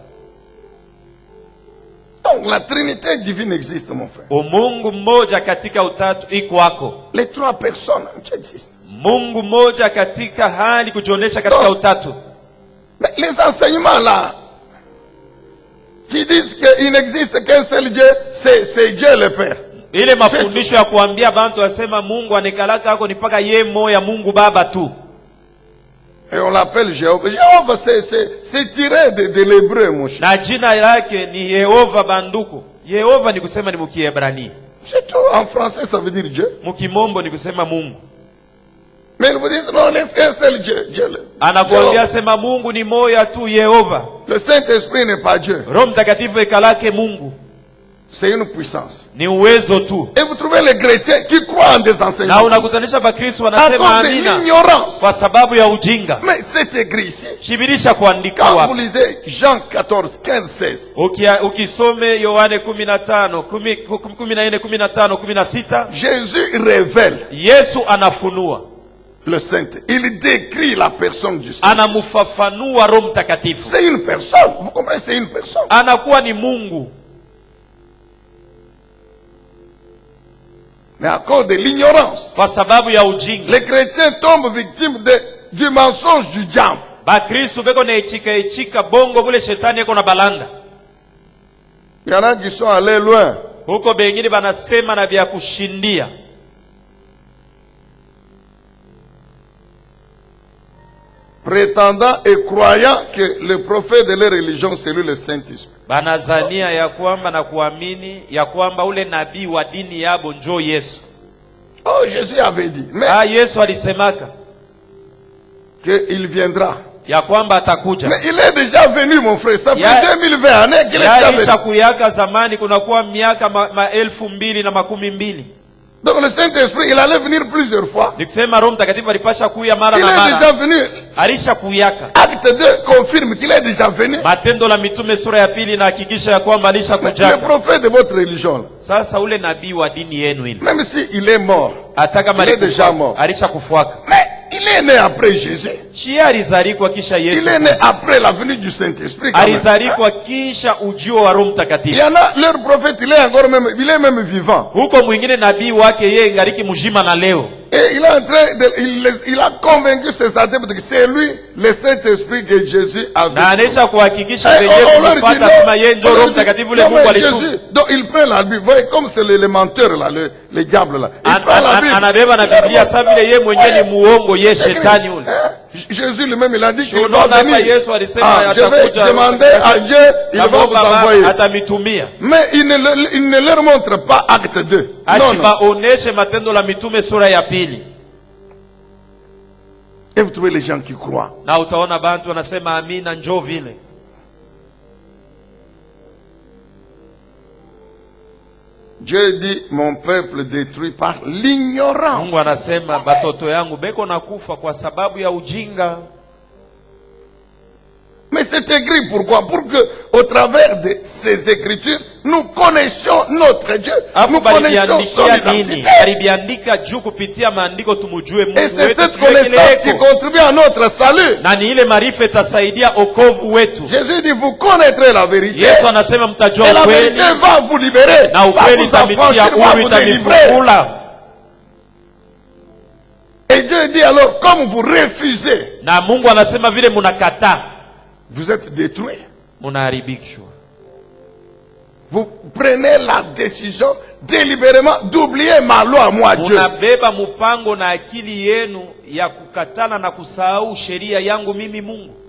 Donc la Trinité divine existe mon frère. Mungu mmoja katika utatu iko wako. Les trois personnes existent. Mungu mmoja katika hali kujionesha katika utatu. Mais les enseignements là qui disent qu'il n'existe qu'un seul Dieu, c'est Dieu le Père. Ile mafundisho ya kuambia bantu wasema Mungu anekalaka hako ni paka ye moya Mungu Baba tu. Et on l'appelle Jéhovah. Jéhovah c'est tiré de l'hébreu mon cher. Na jina lake ni Yehova banduku. Yehova ni kusema ni mukiebrani. C'est tout. En français ça veut dire Dieu. Mukimombo ni kusema Mungu. Mais ils vous disent non, c'est un seul Dieu. Anakuambia sema Mungu ni moya tu Yehova. Le Saint-Esprit n'est pas Dieu. Roho Mtakatifu ekalake Mungu. C'est une puissance. Ni uwezo tu. Et vous trouvez les chrétiens qui croient en des enseignements. Na unakutanisha bakristo wanasema amina. Ignorance. Kwa sababu ya ujinga. Mais c'est écrit ici. Shibirisha kuandika wapi. Quand vous lisez Jean 14, 15, 16. Ukisome Yohane 15, 14, 15, 16. Jésus révèle. Yesu anafunua. le Saint. Il décrit la personne du Saint. Anamufafanua Roho Mtakatifu. C'est une personne. Vous comprenez? C'est une personne. Anakuwa ni Mungu. Mais à cause de l'ignorance, kwa sababu ya ujinga, les chrétiens tombent victimes du mensonge du diable. Bakristo beko na ichika bongo bule shetani eko na balanda. Il y en a qui sont allés loin. Huko bengine banasema na vya kushindia. Prétendant et croyant que le prophète de leur religion c'est lui le Saint-Esprit. Banazania ya kwamba na kuamini ya kwamba ule nabii wa dini yabo njoo Yesu. Oh, Jésus avait dit. Mais Yesu alisemaka que il viendra. Ya kwamba atakuja. Mais il est déjà venu, mon frère. Ça fait 2020 années qu'il est déjà venu. Ya kuyaka zamani kunakuwa miaka 2020. Donc le Saint-Esprit, il allait venir plusieurs fois. Il est déjà venu. Acte 2 confirme qu'il est déjà venu. Le prophète de votre religion. Même s'il est mort. Il est déjà mort. Mais il est né après Jésus. Il est né après la venue du Saint-Esprit. Il y en a, leur prophète, il est même vivant. Et il a convaincu ses adeptes que c'est lui, le Saint-Esprit que Jésus a vu. Donc il prend la Bible. Vous voyez comme c'est le menteur là, le diable là. Il prend la Bible. Jésus lui-même il a dit qu'il va venir. Je vais demander à Dieu, il va vous envoyer. Mais il ne leur montre pas acte 2. Non. Et vous trouvez les gens qui croient. Dieu dit, mon peuple détruit par l'ignorance. Mais c'est écrit pourquoi? Pour que, au travers de ces écritures, nous connaissions notre Dieu. Nous connaissions son identité. Et c'est cette connaissance qui contribue à notre salut. Jésus dit, vous connaîtrez la vérité. Et la vérité va vous libérer. Va vous affranchir, va vous délivrer. Et Dieu dit alors, comme vous refusez, vous êtes détruits. Vous prenez la décision délibérément d'oublier ma loi, moi Dieu.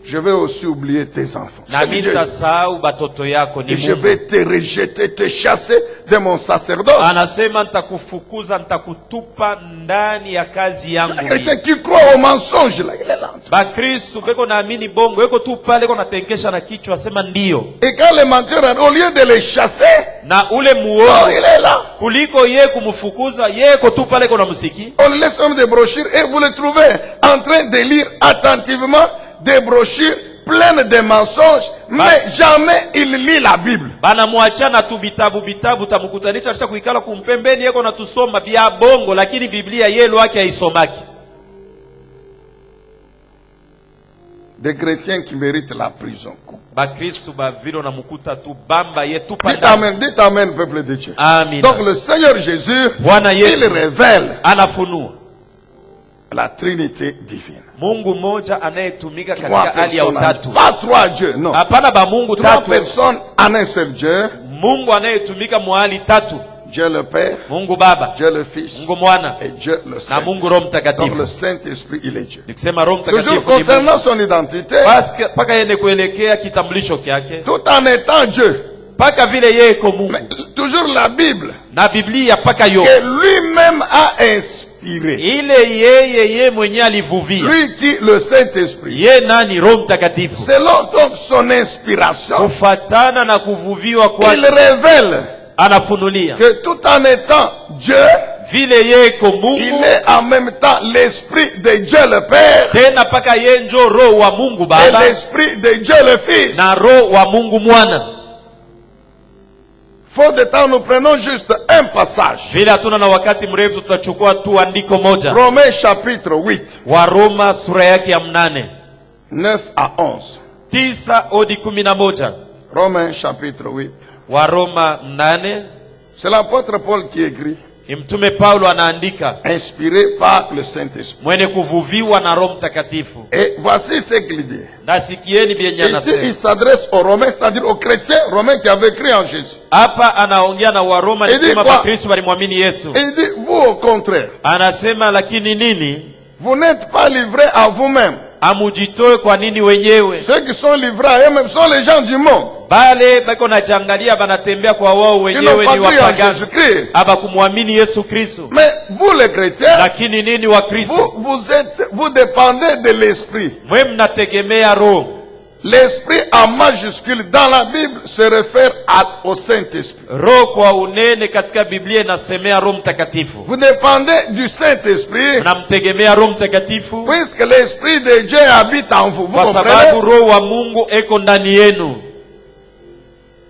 Je vais aussi oublier tes enfants. Et je vais te rejeter, te chasser de mon sacerdoce. Les chrétiens qui croient au mensonge, là, il est là. Et quand les menteurs, au lieu de les chasser, oh, il est là. On lui laisse même des brochures et vous le trouvez en train de lire attentivement des brochures pleines de mensonges, mais jamais il lit la Bible. Des chrétiens qui méritent la prison. Dites amen, peuple de Dieu. Donc le Seigneur Jésus, il révèle la Trinité divine. Trois personnes, pas trois dieux, non. Trois personnes en un seul Dieu. Dieu le Père, Dieu le Fils et Dieu le Saint. Donc le Saint-Esprit, il est Dieu. Toujours concernant son identité, tout en étant Dieu, mais toujours la Bible, que lui-même a inspiré. Lui qui, le Saint-Esprit, selon donc son inspiration, il révèle que tout en étant Dieu, il est en même temps l'Esprit de Dieu le Père et l'Esprit de Dieu le Fils. Faute de temps, nous prenons juste un passage. Vile hatuna na wakati mrefu, tutachukua tu andiko moja. Romains chapitre 8. Waroma sura yake ya 8. 9 à 11. 9 hadi 11. Romains chapitre 8. Waroma 8. C'est l'apôtre Paul qui écrit. Mtume Paulo anaandika, inspiré par le Saint-Esprit. Mwenye kuvuviwa na Roho Mtakatifu. Et voici ce qu'il dit. Nasikieni bien ici il s'adresse aux Romains, c'est-à-dire aux chrétiens romains qui avaient cru en Jésus. Hapa anaongea na Waroma ni kama Wakristo walimwamini Yesu. Il dit vous au contraire. Anasema lakini nini? Vous n'êtes pas livrés à vous-même. Amujitoe kwa nini wenyewe? Ceux qui sont livrés à eux-mêmes sont les gens du monde. Bale bako na jangalia banatembea kwa wao wenyewe ni wapagani. Aba kumwamini Yesu Kristo. Mais vous les chrétiens, lakini nini wa Kristo? Vous dépendez de l'esprit. Mwe mnategemea Roho. L'esprit en majuscule dans la Bible se réfère au Saint-Esprit. Roho kwa unene katika Biblia inasemea Roho Mtakatifu. Vous dépendez du Saint-Esprit. Mnamtegemea Roho Mtakatifu. Puisque l'Esprit de Dieu habite en vous. Vous comprenez? Kwa sababu Roho wa Mungu eko ndani yenu.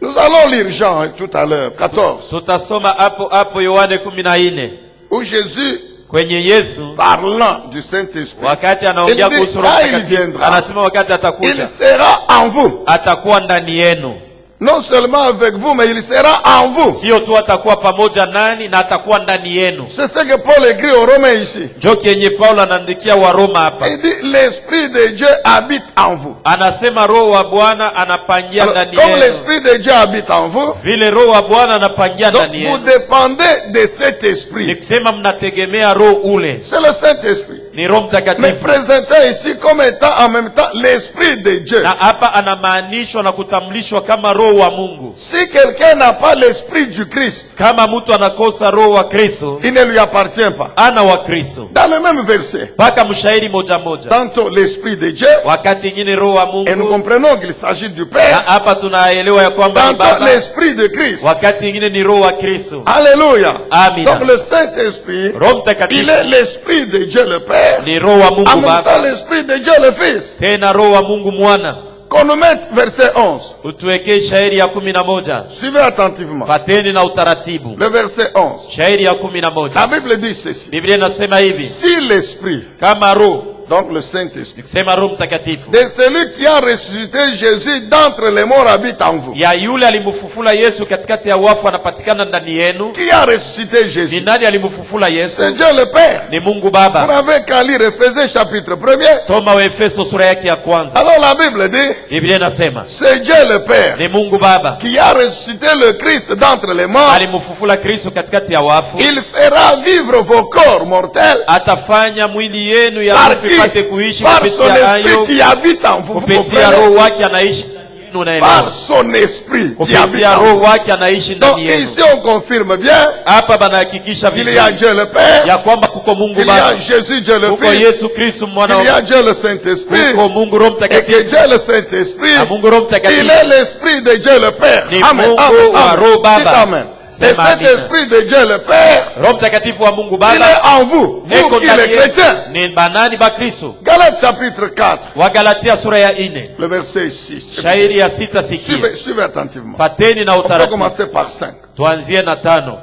Nous allons lire Jean tout à l'heure, 14. Tutasoma hapo Yohane 14. Où Jésus, kwenye Yesu, parlant du Saint-Esprit, wakati anaongea kuhusu Roho Mtakatifu, anasema wakati atakuja, il sera en vous. Atakuwa ndani yenu. Non seulement avec vous, mais il sera en vous. Sio tu atakuwa pamoja nani, na atakuwa ndani yenu. C'est ce que Paul écrit aux Romains ici. Ndio kenye Paulo anaandikia wa Roma hapa. Il dit l'Esprit de Dieu habite en vous. Anasema Roho wa Bwana anapangia ndani yenu. Comme l'Esprit de Dieu habite en vous, vile Roho wa Bwana anapangia ndani yenu. Vous dépendez de cet esprit. Nikisema mnategemea Roho ule. C'est le Saint-Esprit. Ni Roho Mtakatifu. Mais présenté ici comme étant en même temps l'Esprit de Dieu. Na hapa anamaanishwa na kutambulishwa kama Roho wa Mungu. Si quelqu'un n'a pas l'Esprit du Christ, kama mtu anakosa Roho wa Kristo, il ne lui appartient pas. Ana wa Kristo. Dans le même verset, paka mshairi moja moja, tantôt l'Esprit de Dieu, wakati ingine Roho wa Mungu, et nous comprenons qu'il s'agit du Père. Na hapa tunaelewa ya kwamba ni Baba. Tantôt l'Esprit de Christ, wakati ingine ni Roho wa Kristo. Alléluia. Amina. Donc le Saint-Esprit, Roho Mtakatifu, il est l'Esprit de Dieu le Père. Ni Roho wa Mungu Baba. En même temps l'Esprit de Dieu le Fils. Tena Roho wa Mungu Mwana. Qu'on nous mette verset 11. Utuweke shairi ya 11. Suivez attentivement. Fateni na utaratibu. Le verset 11. Shairi ya 11. La Bible dit ceci. Biblia inasema hivi. Si l'Esprit, kama Roho, donc le Saint-Esprit, de celui qui a ressuscité Jésus d'entre les morts habite en vous. Ya yule alimfufula Yesu katikati ya wafu anapatikana ndani yenu. Qui a ressuscité Jésus? Ni nani alimfufula Yesu? C'est Dieu le Père. Ni Mungu Baba. Vous n'avez qu'à lire Ephésiens chapitre 1er. Soma Efeso sura yake ya kwanza. Alors la Bible dit, Biblia inasema, c'est Dieu le Père. Ni Mungu Baba. Qui a ressuscité le Christ d'entre les morts. Alimfufula Kristo katikati ya wafu. Il fera vivre vos corps mortels. Atafanya mwili yenu ya wafu ipate kuishi. Par son esprit qui habite en vous. Kupitia Roho wake anaishi ndani yenu. Par son esprit qui habite en vous. Roho wake anaishi ndani yenu. Donc ici on confirme bien. Hapa banahakikisha vizuri. Il y a Dieu le Père. Ya kwamba kuko Mungu Baba. Il y a Jésus Dieu le Fils. Kuko Yesu Kristo mwana. Il y a Dieu le Saint-Esprit. Kuko Mungu Roho Mtakatifu. Et que Dieu le Saint-Esprit. Na Mungu Roho Mtakatifu. Il est l'esprit de Dieu le Père. Ni Amen. Mungu wa Roho Baba. Amen. Et cet esprit de Dieu le Père, Roho Mtakatifu wa Mungu Baba, il est en vous, vous qui les chrétiens. Ni banani ba Kristo. Galates chapitre 4. Wa Galatia sura ya 4. Le verset 6. Shairi ya 6 sikia. Suivez attentivement. Fateni na utaratibu. On peut commencer par 5. Tuanzie na 5. Nous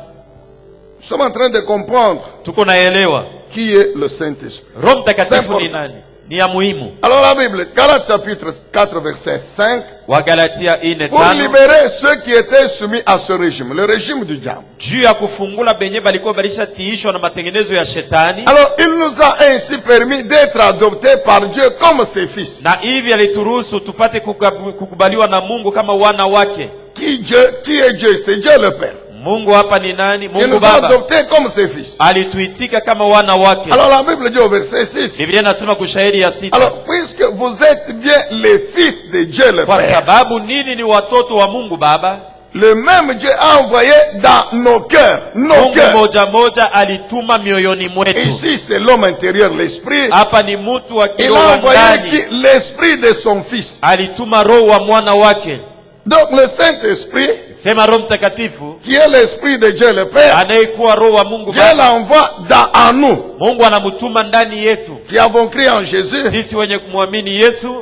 sommes en train de comprendre tuko naelewa qui est le Saint-Esprit. Roho Mtakatifu ni nani? Ni ya muhimu. Alors la Bible, Galates chapitre 4 verset 5. Wa Galatia 4:5. Pour libérer ceux qui étaient soumis à ce régime, le régime du diable. Juu ya kufungula benye balikuwa balishatiishwa na matengenezo ya shetani. Alors il nous a ainsi permis d'être adoptés par Dieu comme ses fils. Na hivi alituruhusu tupate kukubaliwa na Mungu kama wana wake. Qui est Dieu? C'est Dieu le Père. Mungu hapa ni nani? Mungu Baba. Il nous a adoptés comme ses fils. Alituitika kama wana wake. Alors la Bible dit au verset 6. Biblia inasema kushairi ya 6. Alors puisque vous êtes bien les fils de Dieu le Père. Kwa sababu nini ni watoto wa Mungu Baba? Le même Dieu a envoyé dans nos cœurs. Mungu moja moja alituma mioyoni mwetu. Ici c'est l'homme intérieur, l'esprit. Hapa ni mtu wa kiroho ndani. Il a envoyé l'esprit de son fils. Alituma roho wa mwana wake. Donc le Saint-Esprit, qui est l'esprit de Dieu le Père, Dieu l'envoie en nous, qui avons cru en Jésus.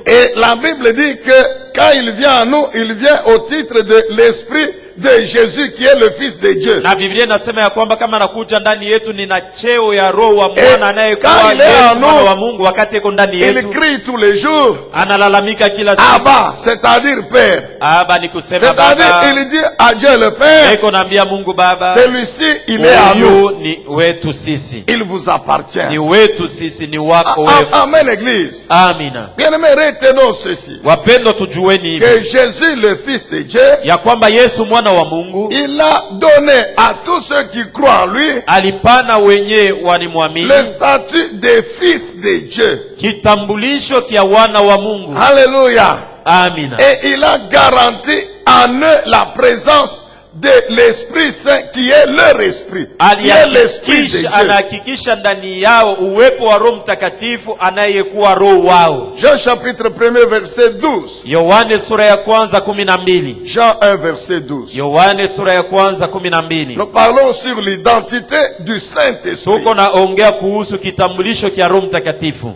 Et la Bible dit que quand il vient en nous, il vient au titre de l'esprit de Jésus qui est le Fils de Dieu. Na Biblia inasema ya kwamba kama anakuja ndani yetu nina cheo ya roho wa mwana anayekuwa Yesu mwana wa Mungu wakati yuko ndani yetu. Il crie tous les jours. Analalamika kila siku. Abba, c'est-à-dire Père. Abba ni kusema baba. C'est-à-dire il dit à Dieu le Père. Eko naambia Mungu Baba. Celui-ci il est à nous. Ni wetu sisi. Il vous appartient. Ni wetu sisi, ni wako wewe. Amen l'église. Amina. Bien-aimés, retenons ceci. Wapendwa tujueni hivi. Que Jésus le Fils de Dieu. Ya kwamba Yesu mwana wa Mungu. Il a donné à tous ceux qui croient en lui. Alipana wenye walimwamini. Le statut de fils de Dieu. Kitambulisho kia wana wa Mungu. Alléluia. Amina. Et il a garanti en eux la présence de l'Esprit Saint qui est leur esprit. Qui est l'Esprit de Dieu. Anahakikisha ndani yao uwepo wa Roho Mtakatifu anayekuwa roho wao. Jean chapitre 1 verset 12. Yohane sura ya kwanza 12. Jean 1 verset 12. Yohane sura ya kwanza 12. Nous parlons sur l'identité du Saint-Esprit. Tuko naongea kuhusu kitambulisho kia Roho Mtakatifu.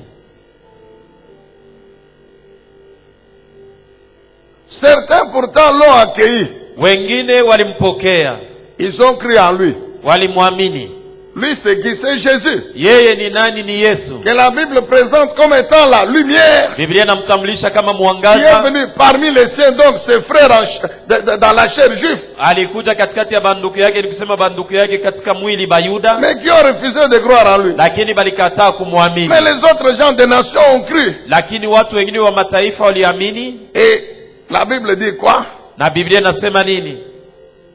Certains pourtant l'ont accueilli. Wengine walimpokea. Ils ont cru en lui. Walimwamini. Lui c'est qui? C'est Jésus. Yeye ni nani? Ni Yesu. Que la Bible présente comme étant la lumière. Biblia inamtambulisha kama Qui mwangaza. est venu parmi les siens, donc ses frères dans la chair juif. Alikuja katikati ya banduku yake, ni kusema banduku yake katika mwili Bayuda. Mais qui ont refusé de croire en lui. Lakini balikataa kumwamini. Mais les autres gens des nations ont cru. Lakini watu wengine wa mataifa waliamini. Et la Bible dit quoi? Na Biblia inasema nini?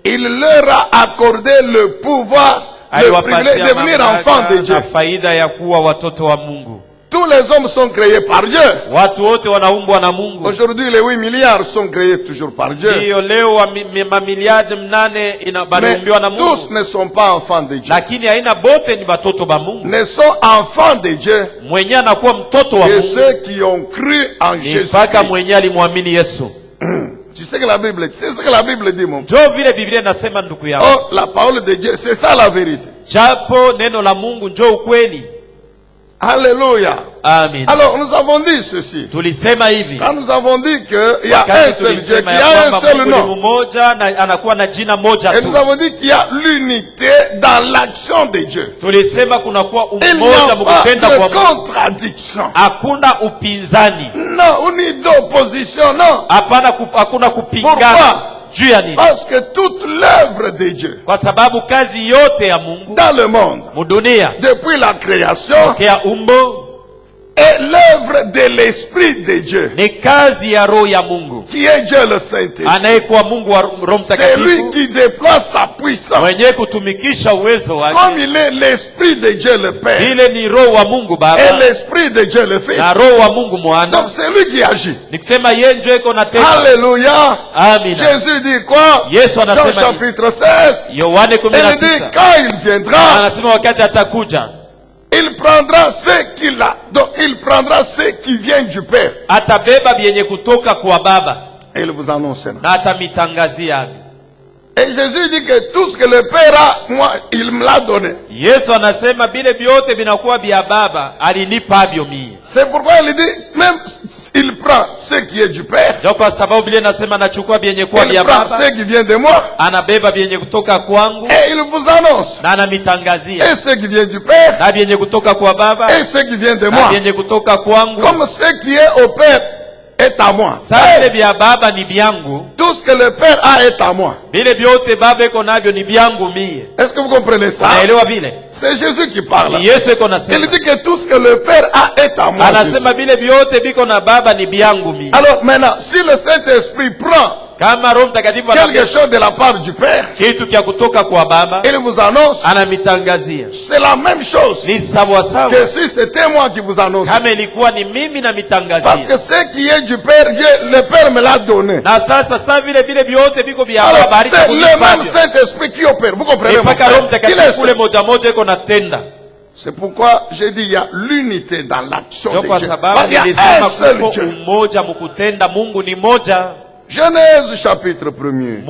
Il leur a accordé le pouvoir, le privilège de devenir enfants de Dieu. Na faida ya kuwa watoto wa Mungu. Tous les hommes sont créés par Dieu. Watu wote wanaumbwa na Mungu. Aujourd'hui les 8 milliards sont créés toujours par Dieu. Ndio leo mamiliardi 8 inaumbiwa na Mungu. Tous ne sont pas enfants de Dieu. Lakini haina bote ni watoto ba Mungu. Ne sont enfants de Dieu. Mwenye anakuwa mtoto wa Mungu. Et ceux qui ont cru en Jésus. Mpaka mwenye alimwamini Yesu. Tu sais que la Bible, c'est ce que la Bible dit, mon frère. Vile Biblia inasema ndugu yao. Oh, la parole de Dieu, c'est ça la vérité. Japo neno la Mungu ndio ukweli. Alléluia. Amen. Alors nous avons dit ceci. Tulisema hivi. Quand nous avons dit qu'il y a un seul Dieu, qu'il y a un seul nom. Et nous avons dit qu'il y a l'unité dans l'action de Dieu. Il n'y a pas de contradiction. Non, ni d'opposition, non. Pourquoi? Parce que toute l'œuvre de Dieu dans le monde, depuis la création, est l'œuvre de l'Esprit de Dieu, qui est Dieu le Saint-Esprit. C'est lui qui déploie sa puissance. Comme il est l'Esprit de Dieu le Père et l'Esprit de Dieu le Fils. Donc c'est lui qui agit. Alléluia. Jésus dit quoi? Jean chapitre 16. Il dit quand il viendra, il prendra ce qu'il a. Donc il prendra ce qui vient du Père. Et il vous annonce. Et Jésus dit que tout ce que le Père a, moi, il me l'a donné. C'est pourquoi il dit, même il prend ce qui est du Père. Il prend ce qui vient de moi. Et il vous annonce. Et ce qui vient du Père. Et ce qui vient de moi. Comme ce qui est au Père est à moi. Tout ce que le Père a est à moi. Est-ce que vous comprenez ça? C'est Jésus qui parle. Il dit que tout ce que le Père a est à moi. Alors maintenant, si le Saint-Esprit prend quelque chose de la part du Père, il vous annonce, c'est la même chose que si c'était moi qui vous annonce. Parce que ce qui est du Père, le Père me l'a donné. Alors c'est le même Saint-Esprit qui opère. Vous comprenez? C'est pourquoi j'ai dit il y a l'unité dans l'action de Dieu. Il y a un seul Dieu. Genèse chapitre 1er.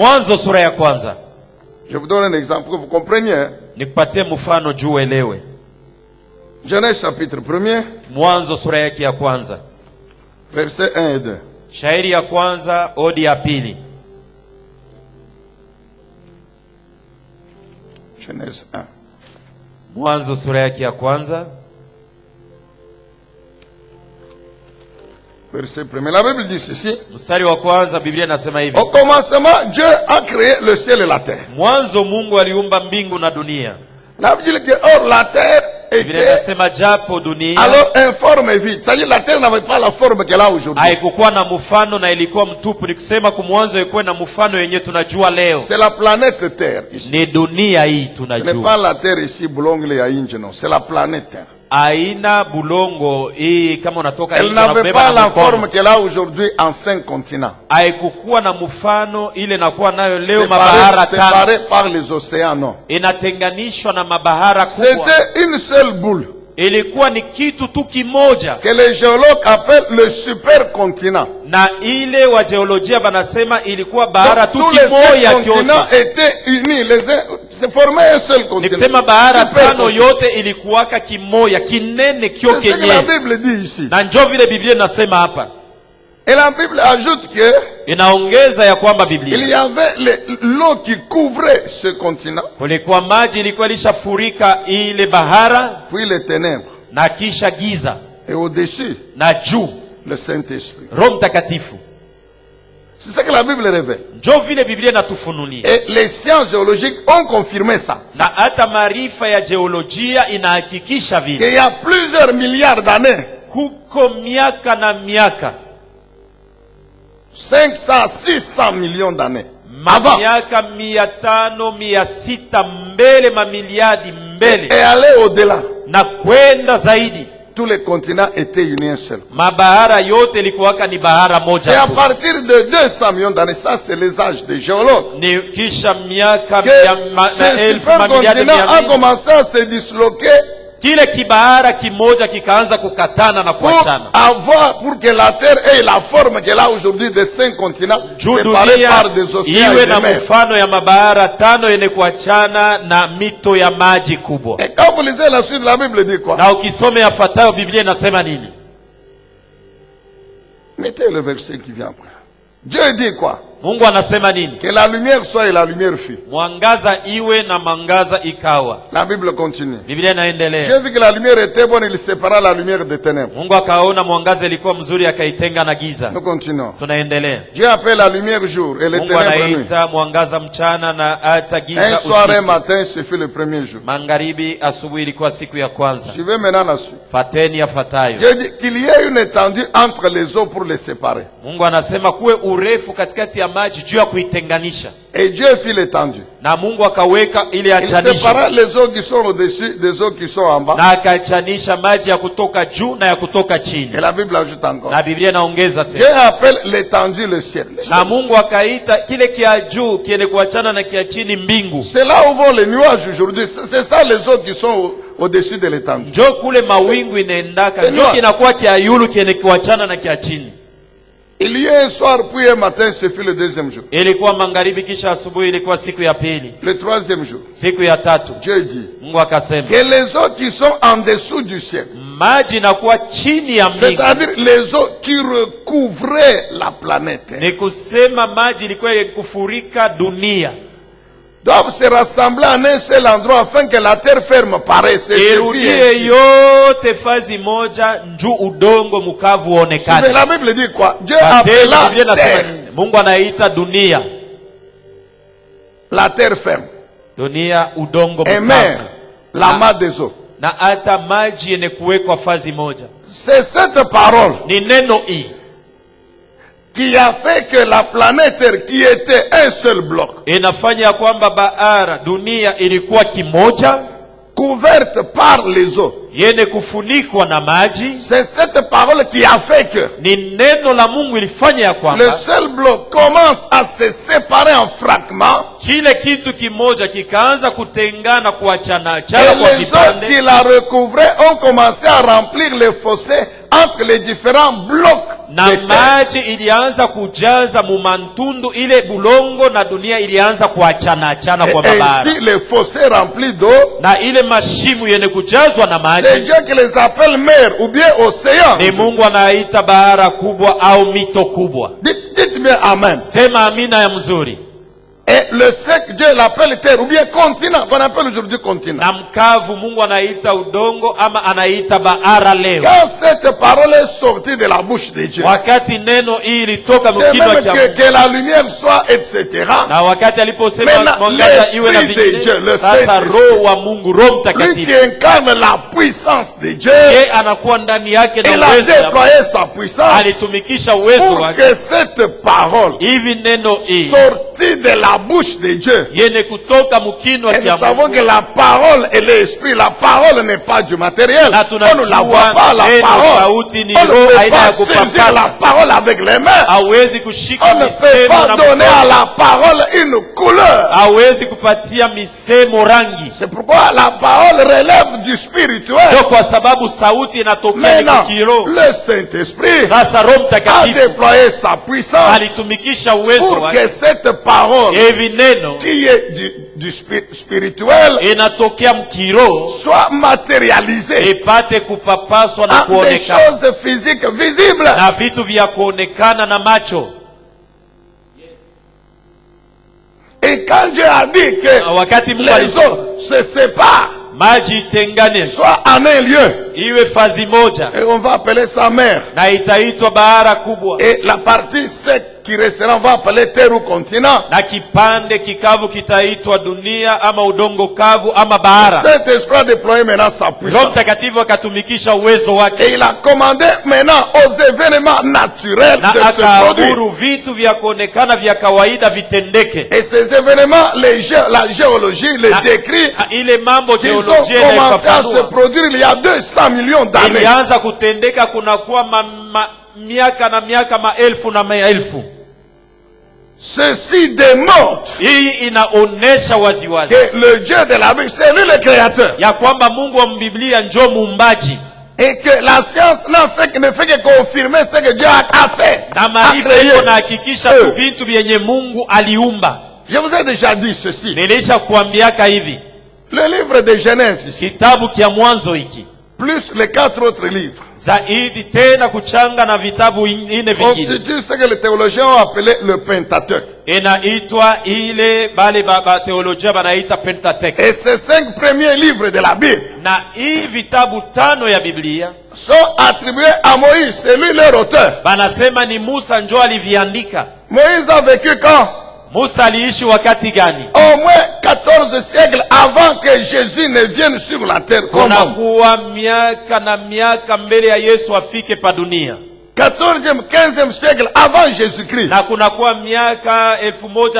Je vous donne un exemple pour que vous compreniez. Genèse chapitre 1er. Verset 1 et 2. Shairi ya kwanza odi ya pili. Genèse 1. Mwanzo sura yake ya kwanza. Verset 1. La Bible dit ceci. Mstari wa kwanza Biblia inasema hivi. Au commencement, Dieu a créé le ciel et la terre. Mwanzo Mungu aliumba mbingu na dunia. La Bible dit que or la terre était alors informe et vide. C'est-à-dire la terre n'avait pas la forme qu'elle a aujourd'hui. Haikukuwa na mfano na ilikuwa mtupu. Nikusema kwa mwanzo ilikuwa na mfano yenye tunajua leo. C'est la planète Terre ici. Ni dunia hii tunajua. Ce n'est pas la terre ici bulongo ya inje, non. C'est la planète Terre. Aina bulongo hii kama unatoka elle n'avait pas la forme qu'elle a aujourd'hui en 5 continents. Haikukuwa na mfano ile nakuwa nayo leo mabahara tano. Séparée par les océans, non. Inatenganishwa na mabahara kubwa. C'était une seule boule. Ilikuwa ni kitu tu kimoja. Que les géologues appellent le supercontinent. Na ile wa geolojia banasema ilikuwa bahara tu kimoja kiote. Tous les continents étaient unis, se formait un seul continent. Nikisema bahara tano yote ilikuwaka kimoja, kinene kio kenye. C'est ce que la Bible dit ici. Na njoo vile Biblia inasema hapa. Et la Bible ajoute que inaongeza ya kwamba Biblia il y avait l'eau qui couvrait ce continent. Kulikuwa maji ilikuwa ilishafurika ile bahara, puis les ténèbres, na kisha giza, et au-dessus na juu le Saint-Esprit. Roho Mtakatifu. C'est ça que la Bible révèle. Njoo vile Biblia inatufunulia. Et les sciences géologiques ont confirmé ça. Na hata maarifa ya geolojia inahakikisha vile. Il y a plusieurs milliards d'années. Kuko miaka na miaka. 500, 600 millions d'années. Miaka 500, 600 mbele, mamiliadi mbele. Et aller au-delà. Na kwenda zaidi. Tous les continents étaient unis un seul. Mabahara yote ilikuwaka ni bahara moja. Et à partir de 200 millions d'années, ça c'est les âges des géologues. Ni kisha miaka que ce supercontinent a commencé à se disloquer. Kile kibahara kimoja kikaanza kukatana na kuachana. Pour que la terre ait la forme qu'elle a aujourd'hui de 5 continents séparés par des océans. Iwe na mfano ya mabahara tano yenye kuachana na mito ya maji kubwa. Et quand vous lisez la suite de la Bible dit quoi? Na ukisome yafuatayo Biblia inasema nini? Mettez le verset qui vient après. Dieu dit quoi? Mungu anasema nini? Que la lumière soit et la lumière fut. Mwangaza iwe na mwangaza ikawa. La Bible continue. Biblia inaendelea. Dieu vit que la lumière était bonne, il sépara la lumière des ténèbres. Mungu akaona mwangaza ilikuwa mzuri akaitenga na giza. Nous continuons. Tunaendelea. Dieu appelle la lumière jour et les ténèbres nuit. Mungu anaita mwangaza mchana na hata giza usiku. Un soir et matin, ce fut le premier jour. Magharibi asubuhi ilikuwa siku ya kwanza. Suivez maintenant la suite. Fateni yafuatayo. Dieu dit qu'il y ait une étendue entre les eaux pour les séparer. Mungu anasema kuwe urefu katikati ya maji juu ya kuitenganisha. Et Dieu fit l'étendue. Na Mungu akaweka ile achanisha. Il sépara les eaux qui sont au-dessus des eaux qui sont en bas. Na akachanisha maji ya kutoka juu na ya kutoka chini. Et la Bible ajoute encore. Na Biblia inaongeza tena. Dieu appelle l'étendue le ciel. Na Mungu akaita kile kia juu kiende kuachana na kia chini mbingu. C'est là où vont les nuages aujourd'hui. C'est ça les eaux qui sont au-dessus de l'étendue. Njoo kule mawingu inaendaka. Njoo kinakuwa kia yulu kiende kuachana na kia chini. Il y a un soir puis un matin, ce fut le deuxième jour. Ilikuwa magharibi kisha asubuhi ilikuwa siku ya pili. Le troisième jour. Siku ya tatu. Dieu dit. Mungu akasema. Que les eaux qui sont en dessous du ciel. Maji inakuwa chini ya mbingu. C'est-à-dire les eaux qui recouvraient la planète. Ni kusema maji ilikuwa kufurika dunia. Doivent se rassembler en un seul endroit afin que la terre ferme paraisse. Irudie yote fazi moja njuu udongo mukavu uonekane. Mais la Bible dit quoi? Dieu appela la terre. Mungu anaita dunia. La terre ferme. Dunia udongo mukavu. Et mer, la main des eaux. Na hata maji yenye kuwekwa fazi moja. C'est cette parole. Ni neno hii. Qui a fait que la planète Terre, qui était un seul bloc, inafanya kwamba bahara dunia ilikuwa kimoja, couverte par les eaux, yenye kufunikwa na maji. C'est cette parole qui a fait que ni neno la Mungu ilifanya ya kwamba le seul bloc commence à se séparer en fragments. Kile kitu kimoja kikaanza kutengana kuachana chana kwa vipande. Et les eaux qui la recouvraient ont commencé à remplir les fossés entre les différents blocs. Na maji ilianza kujaza mumantundu ile bulongo na dunia ilianza kuachana achana kwa babara. Et ainsi les fossés remplis d'eau. Na ile mashimu yenye kujazwa na maji. C'est Dieu qui les appelle mer ou bien océan. Ni Mungu anaita bahara kubwa au mito kubwa. Dites bien amen. Sema amina ya mzuri. Et le sec, Dieu l'appelle terre, ou bien continent, qu'on appelle aujourd'hui continent. Na mkavu Mungu anaita udongo ama anaita baara leo. Quand cette parole est sortie de la bouche de Dieu, wakati neno hili litoka et mkinywa même cha Mungu, que la lumière soit, etc. na wakati aliposema mwangaza iwe na vingine, sasa roho wa Mungu, Roho lui Mtakatifu, qui incarne la puissance de Dieu, yeye anakuwa ndani yake na il a uwezo, déployé sa puissance alitumikisha uwezo pour wake que cette parole hivi neno hii sortie de la bouche de Dieu. yene kutoka mkinywa Et cha nous savons Mungu. que la parole et l'esprit, la parole n'est pas du matériel. Na On ne la voit pas, la neno parole. sauti ni On ne roho peut aina ya pas saisir kupapasa. la parole avec les mains. Hawezi kushika On ne peut misemo pas na donner à mkono. la parole une couleur. Hawezi kupatia misemo rangi. C'est pourquoi la parole relève du spirituel. Ndio kwa sababu sauti inatokea Maintenant, kukiro. le Saint-Esprit Sasa Roho a Mtakatifu déployé sa puissance alitumikisha uwezo pour wake que cette parole hivi neno qui est du spirituel inatokea mkiro soit matérialisée ipate kupapaswa na en des kuonekana choses physiques visibles. na vitu vya kuonekana na macho. Et quand Dieu a dit que Wakati Mungu les alisema eaux se séparent, maji itengane soit en un lieu, iwe fazi moja et on va appeler ça mer. na itaitwa bahara kubwa, Et la partie sec qui restera, on va appeler terre ou continent. na kipande kikavu kitaitwa dunia ama udongo kavu ama bahara. Cet esprit a déployé maintenant sa Roho puissance. Mtakatifu akatumikisha uwezo Et wake il a commandé maintenant aux événements naturels na de se produire. akaamuru vitu vya kuonekana vya kawaida vitendeke. Et ces événements, la géologie les décrit. Ile mambo Ils ont jeolojia commencé à se inaifafanua produire il y a 200 millions d'années. ilianza kutendeka kunakuwa miaka na miaka, maelfu na maelfu. Ceci démontre Hii inaonesha waziwazi que le Dieu de la Bible, c'est lui le créateur. ya kwamba Mungu wa Biblia njo muumbaji, Et que la science ne fait que confirmer ce que Dieu a fait. na A maarifa créé. iko na hakikisha tu vitu vyenye Mungu aliumba. Je vous ai déjà dit ceci. Nilisha kuambiaka hivi, Le livre de Genèse ici, kitabu kia Mwanzo hiki plus les 4 autres livres, zaidi tena kuchanga na vitabu ine vingine constituent ce que les théologiens ont appelé le Pentateuque. inaitwa ile bale ba teolojia banaita Pentateuch. Et ces 5 premiers livres de la Bible Na hii vitabu tano ya Biblia sont attribués à Moïse, c'est lui leur auteur. banasema ni Musa njo aliviandika. Moïse a vécu quand? Musa aliishi wakati gani? Au moins 14 siècles avant que Jésus ne vienne sur la terre. Comment? Kunakuwa miaka na miaka mbele ya Yesu afike pa dunia, 14e, 15e siècle avant Jésus-Christ. na kunakuwa miaka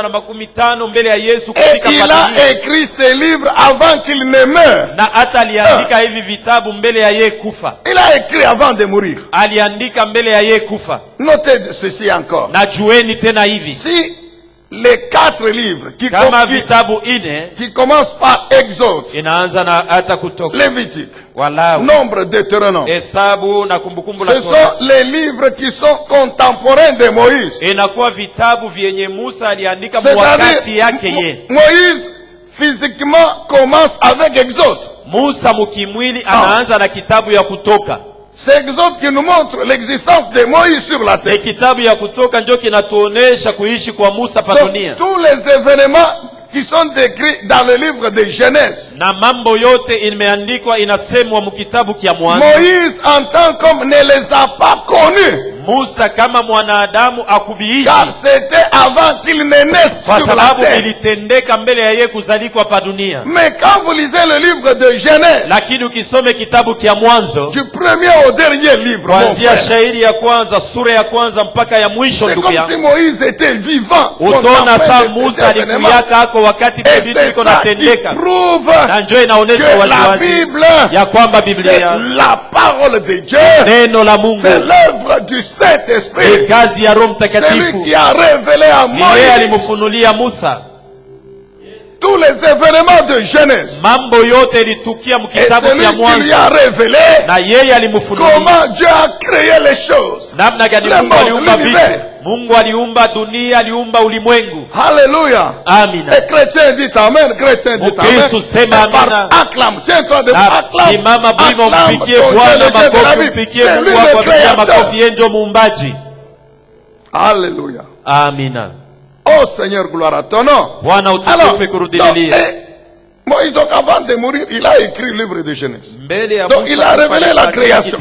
1050 mbele ya Yesu Et kufika il pa a dunia, écrit ces livres avant qu'il ne meure. na hata aliandika hivi vitabu mbele ya yeye kufa. Il a écrit avant de mourir. Aliandika mbele ya yeye kufa. Notez ceci encore. Na jueni tena hivi, Si les 4 livres kama vitabu ine qui commencent par Exode, inaanza na hata Kutoka, Lévitique, Walawi, Nombre, Deutéronome, Hesabu na Kumbukumbu la ce Torati, sont les livres qui sont contemporains de Moïse. inakuwa vitabu vyenye Musa aliandika wakati yake ye. Moïse physiquement commence avec Exode. Musa mukimwili anaanza na kitabu ya Kutoka. C'est Exode qui nous montre l'existence de Moïse sur la terre. Kitabu ya Kutoka ndio kinatuonesha kuishi kwa Musa pa Donc, dunia, tous les événements qui sont décrits dans le livre de Genèse, na mambo yote imeandikwa inasemwa mkitabu kia Mwanzo. Moïse en tant qu'homme ne les a pas connus. Musa kama mwanadamu akubiishi, Car c'était avant qu'il ne naisse kwa sur la sababu terre. ilitendeka mbele ya yeye kuzalikwa pa dunia. Mais quand vous lisez le livre de Genèse, Lakini ukisome kitabu kia Mwanzo du premier au dernier livre, mon kuanzia frère, shairi ya kwanza sura ya kwanza mpaka ya mwisho, c'est ndugu comme si yangu, Moïse était vivant. utaona saa contemporain de Musa cet événement. alikuyaka ako wakati Et vitu c'est viko ça qui natendeka, prouve na njoo inaonesha que la waziwazi Bible, ya kwamba c'est Biblia la parole de Dieu, neno la Mungu c'est l'œuvre du ni Saint-Esprit. kazi ya Roho C'est lui Mtakatifu, qui a révélé à ni yeye Moïse alimfunulia Musa. tous les événements de Genèse. Mambo yote ilitukia Et mkitabu c'est lui kia qui lui Mwanzo, a révélé na yeye alimfunulia comment Dieu a créé les choses. namna gani Le Mungu monde, aliumba vitu. l'univers. Mungu aliumba dunia, aliumba ulimwengu. Alléluia. Amina. Et chrétien dit Amen, chrétien dit Mkristo Amen. sema Et par amina. acclame, tiens-toi debout, Na acclame. simama bwima, Acclame umpigie ton Dieu, Bwana le Dieu de la makofi, Bible. umpigie C'est lui Mungu wako le apigia créateur. makofi, yeye ndio muumbaji. Alléluia. Amina. Oh Seigneur, gloire à ton nom. Alors, Moïse, donc avant de mourir, il a écrit le livre de Genèse. Donc il a révélé la création.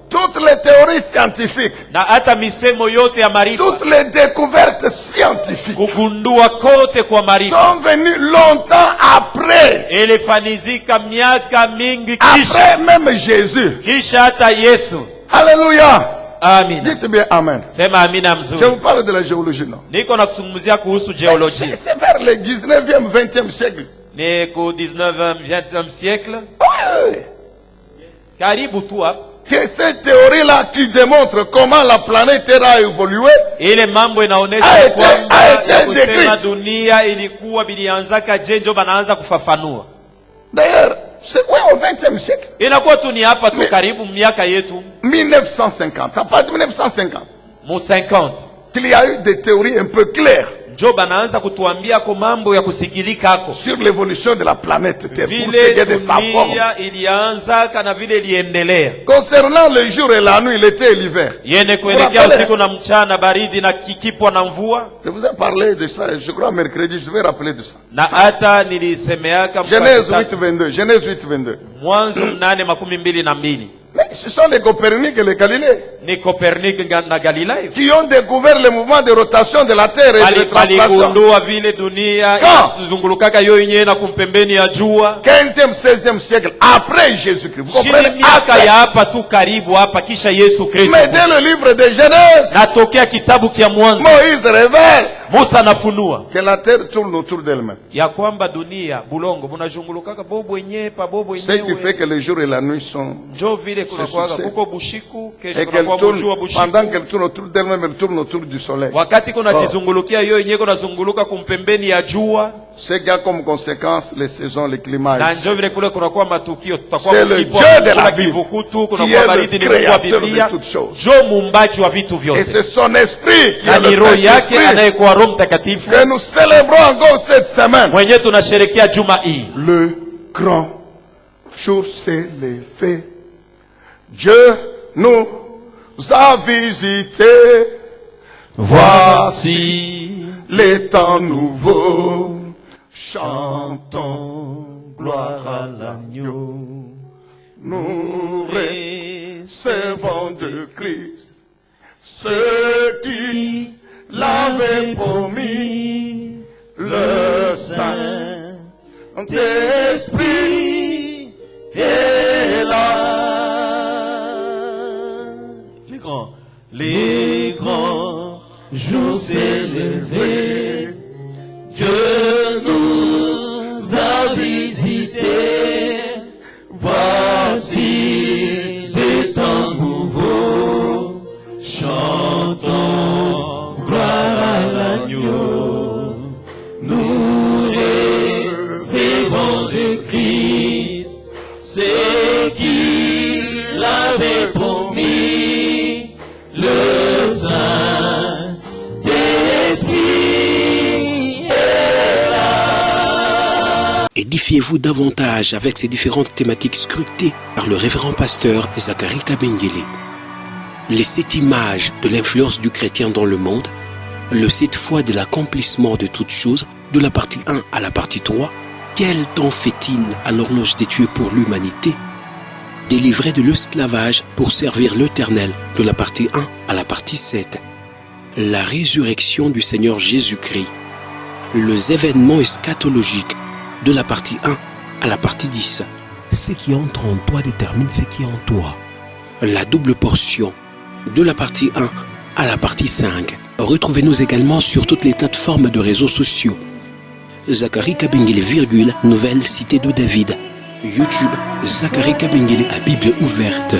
Toutes les théories scientifiques, toutes les découvertes scientifiques sont venues longtemps après. Après même Jésus. Alléluia. Amen. Dites bien Amen. Je vous parle de la géologie, non? C'est vers le 19e, 20e siècle. Que cette théorie-là qui démontre comment la planète Terre a évolué a été décrite. D'ailleurs, c'est au 20e siècle. 1950. T'as pas dit 1950. Qu'il y a eu des théories un peu claires sur l'évolution de la planète Terre. Pour ce qui est de sa forme. Concernant le jour et la nuit, l'été et l'hiver. Je vous ai parlé de ça, je crois mercredi, je vais rappeler de ça. Genèse 8:22. Genèse 8:22. Mais ce sont les Copernic et les Galilées qui ont découvert le mouvement de rotation de la Terre et de translation. 15e, 16e siècle après Jésus-Christ. Vous comprenez? Mais dès le livre de Genèse, Moïse révèle que la terre tourne autour d'elle-même. Ce qui fait que le jour et la nuit sont et qu'elle tourne, pendant qu'elle tourne autour d'elle-même, elle tourne autour du soleil. Ce qui a comme conséquence les saisons, les climats. C'est le Dieu de la Bible qui est le créateur de toutes choses. Et c'est son esprit qui est le Saint-Esprit que nous célébrons encore cette semaine. Le grand jour s'est levé. Dieu nous a visités. Voici les temps nouveaux. Chantons gloire à l'agneau. Nous recevons de Christ ce qui l'avait promis, le Saint-Esprit est là. Les grands jours s'est levé. Dieu nous a visités. Voici les temps nouveaux. Chantons gloire à l'agneau. Nous recevons de Christ ce qu'il avait promis, le Saint-Esprit est là. Édifiez-vous davantage avec ces différentes thématiques scrutées par le révérend pasteur Zacharie Kabengele. Les 7 images de l'influence du chrétien dans le monde, le 7 fois de l'accomplissement de toutes choses, de la partie 1 à la partie 3, quel temps fait-il à l'horloge des Dieu pour l'humanité? Délivré de l'esclavage pour servir l'Éternel, de la partie 1 à la partie 7. La résurrection du Seigneur Jésus-Christ. Les événements eschatologiques, de la partie 1 à la partie 10. Ce qui entre en toi détermine ce qui est en toi. La double portion, de la partie 1 à la partie 5. Retrouvez-nous également sur toutes les plateformes de réseaux sociaux. Zacharie Kabengele, Nouvelle Cité de David. YouTube, Zacharie Kabengele à Bible ouverte.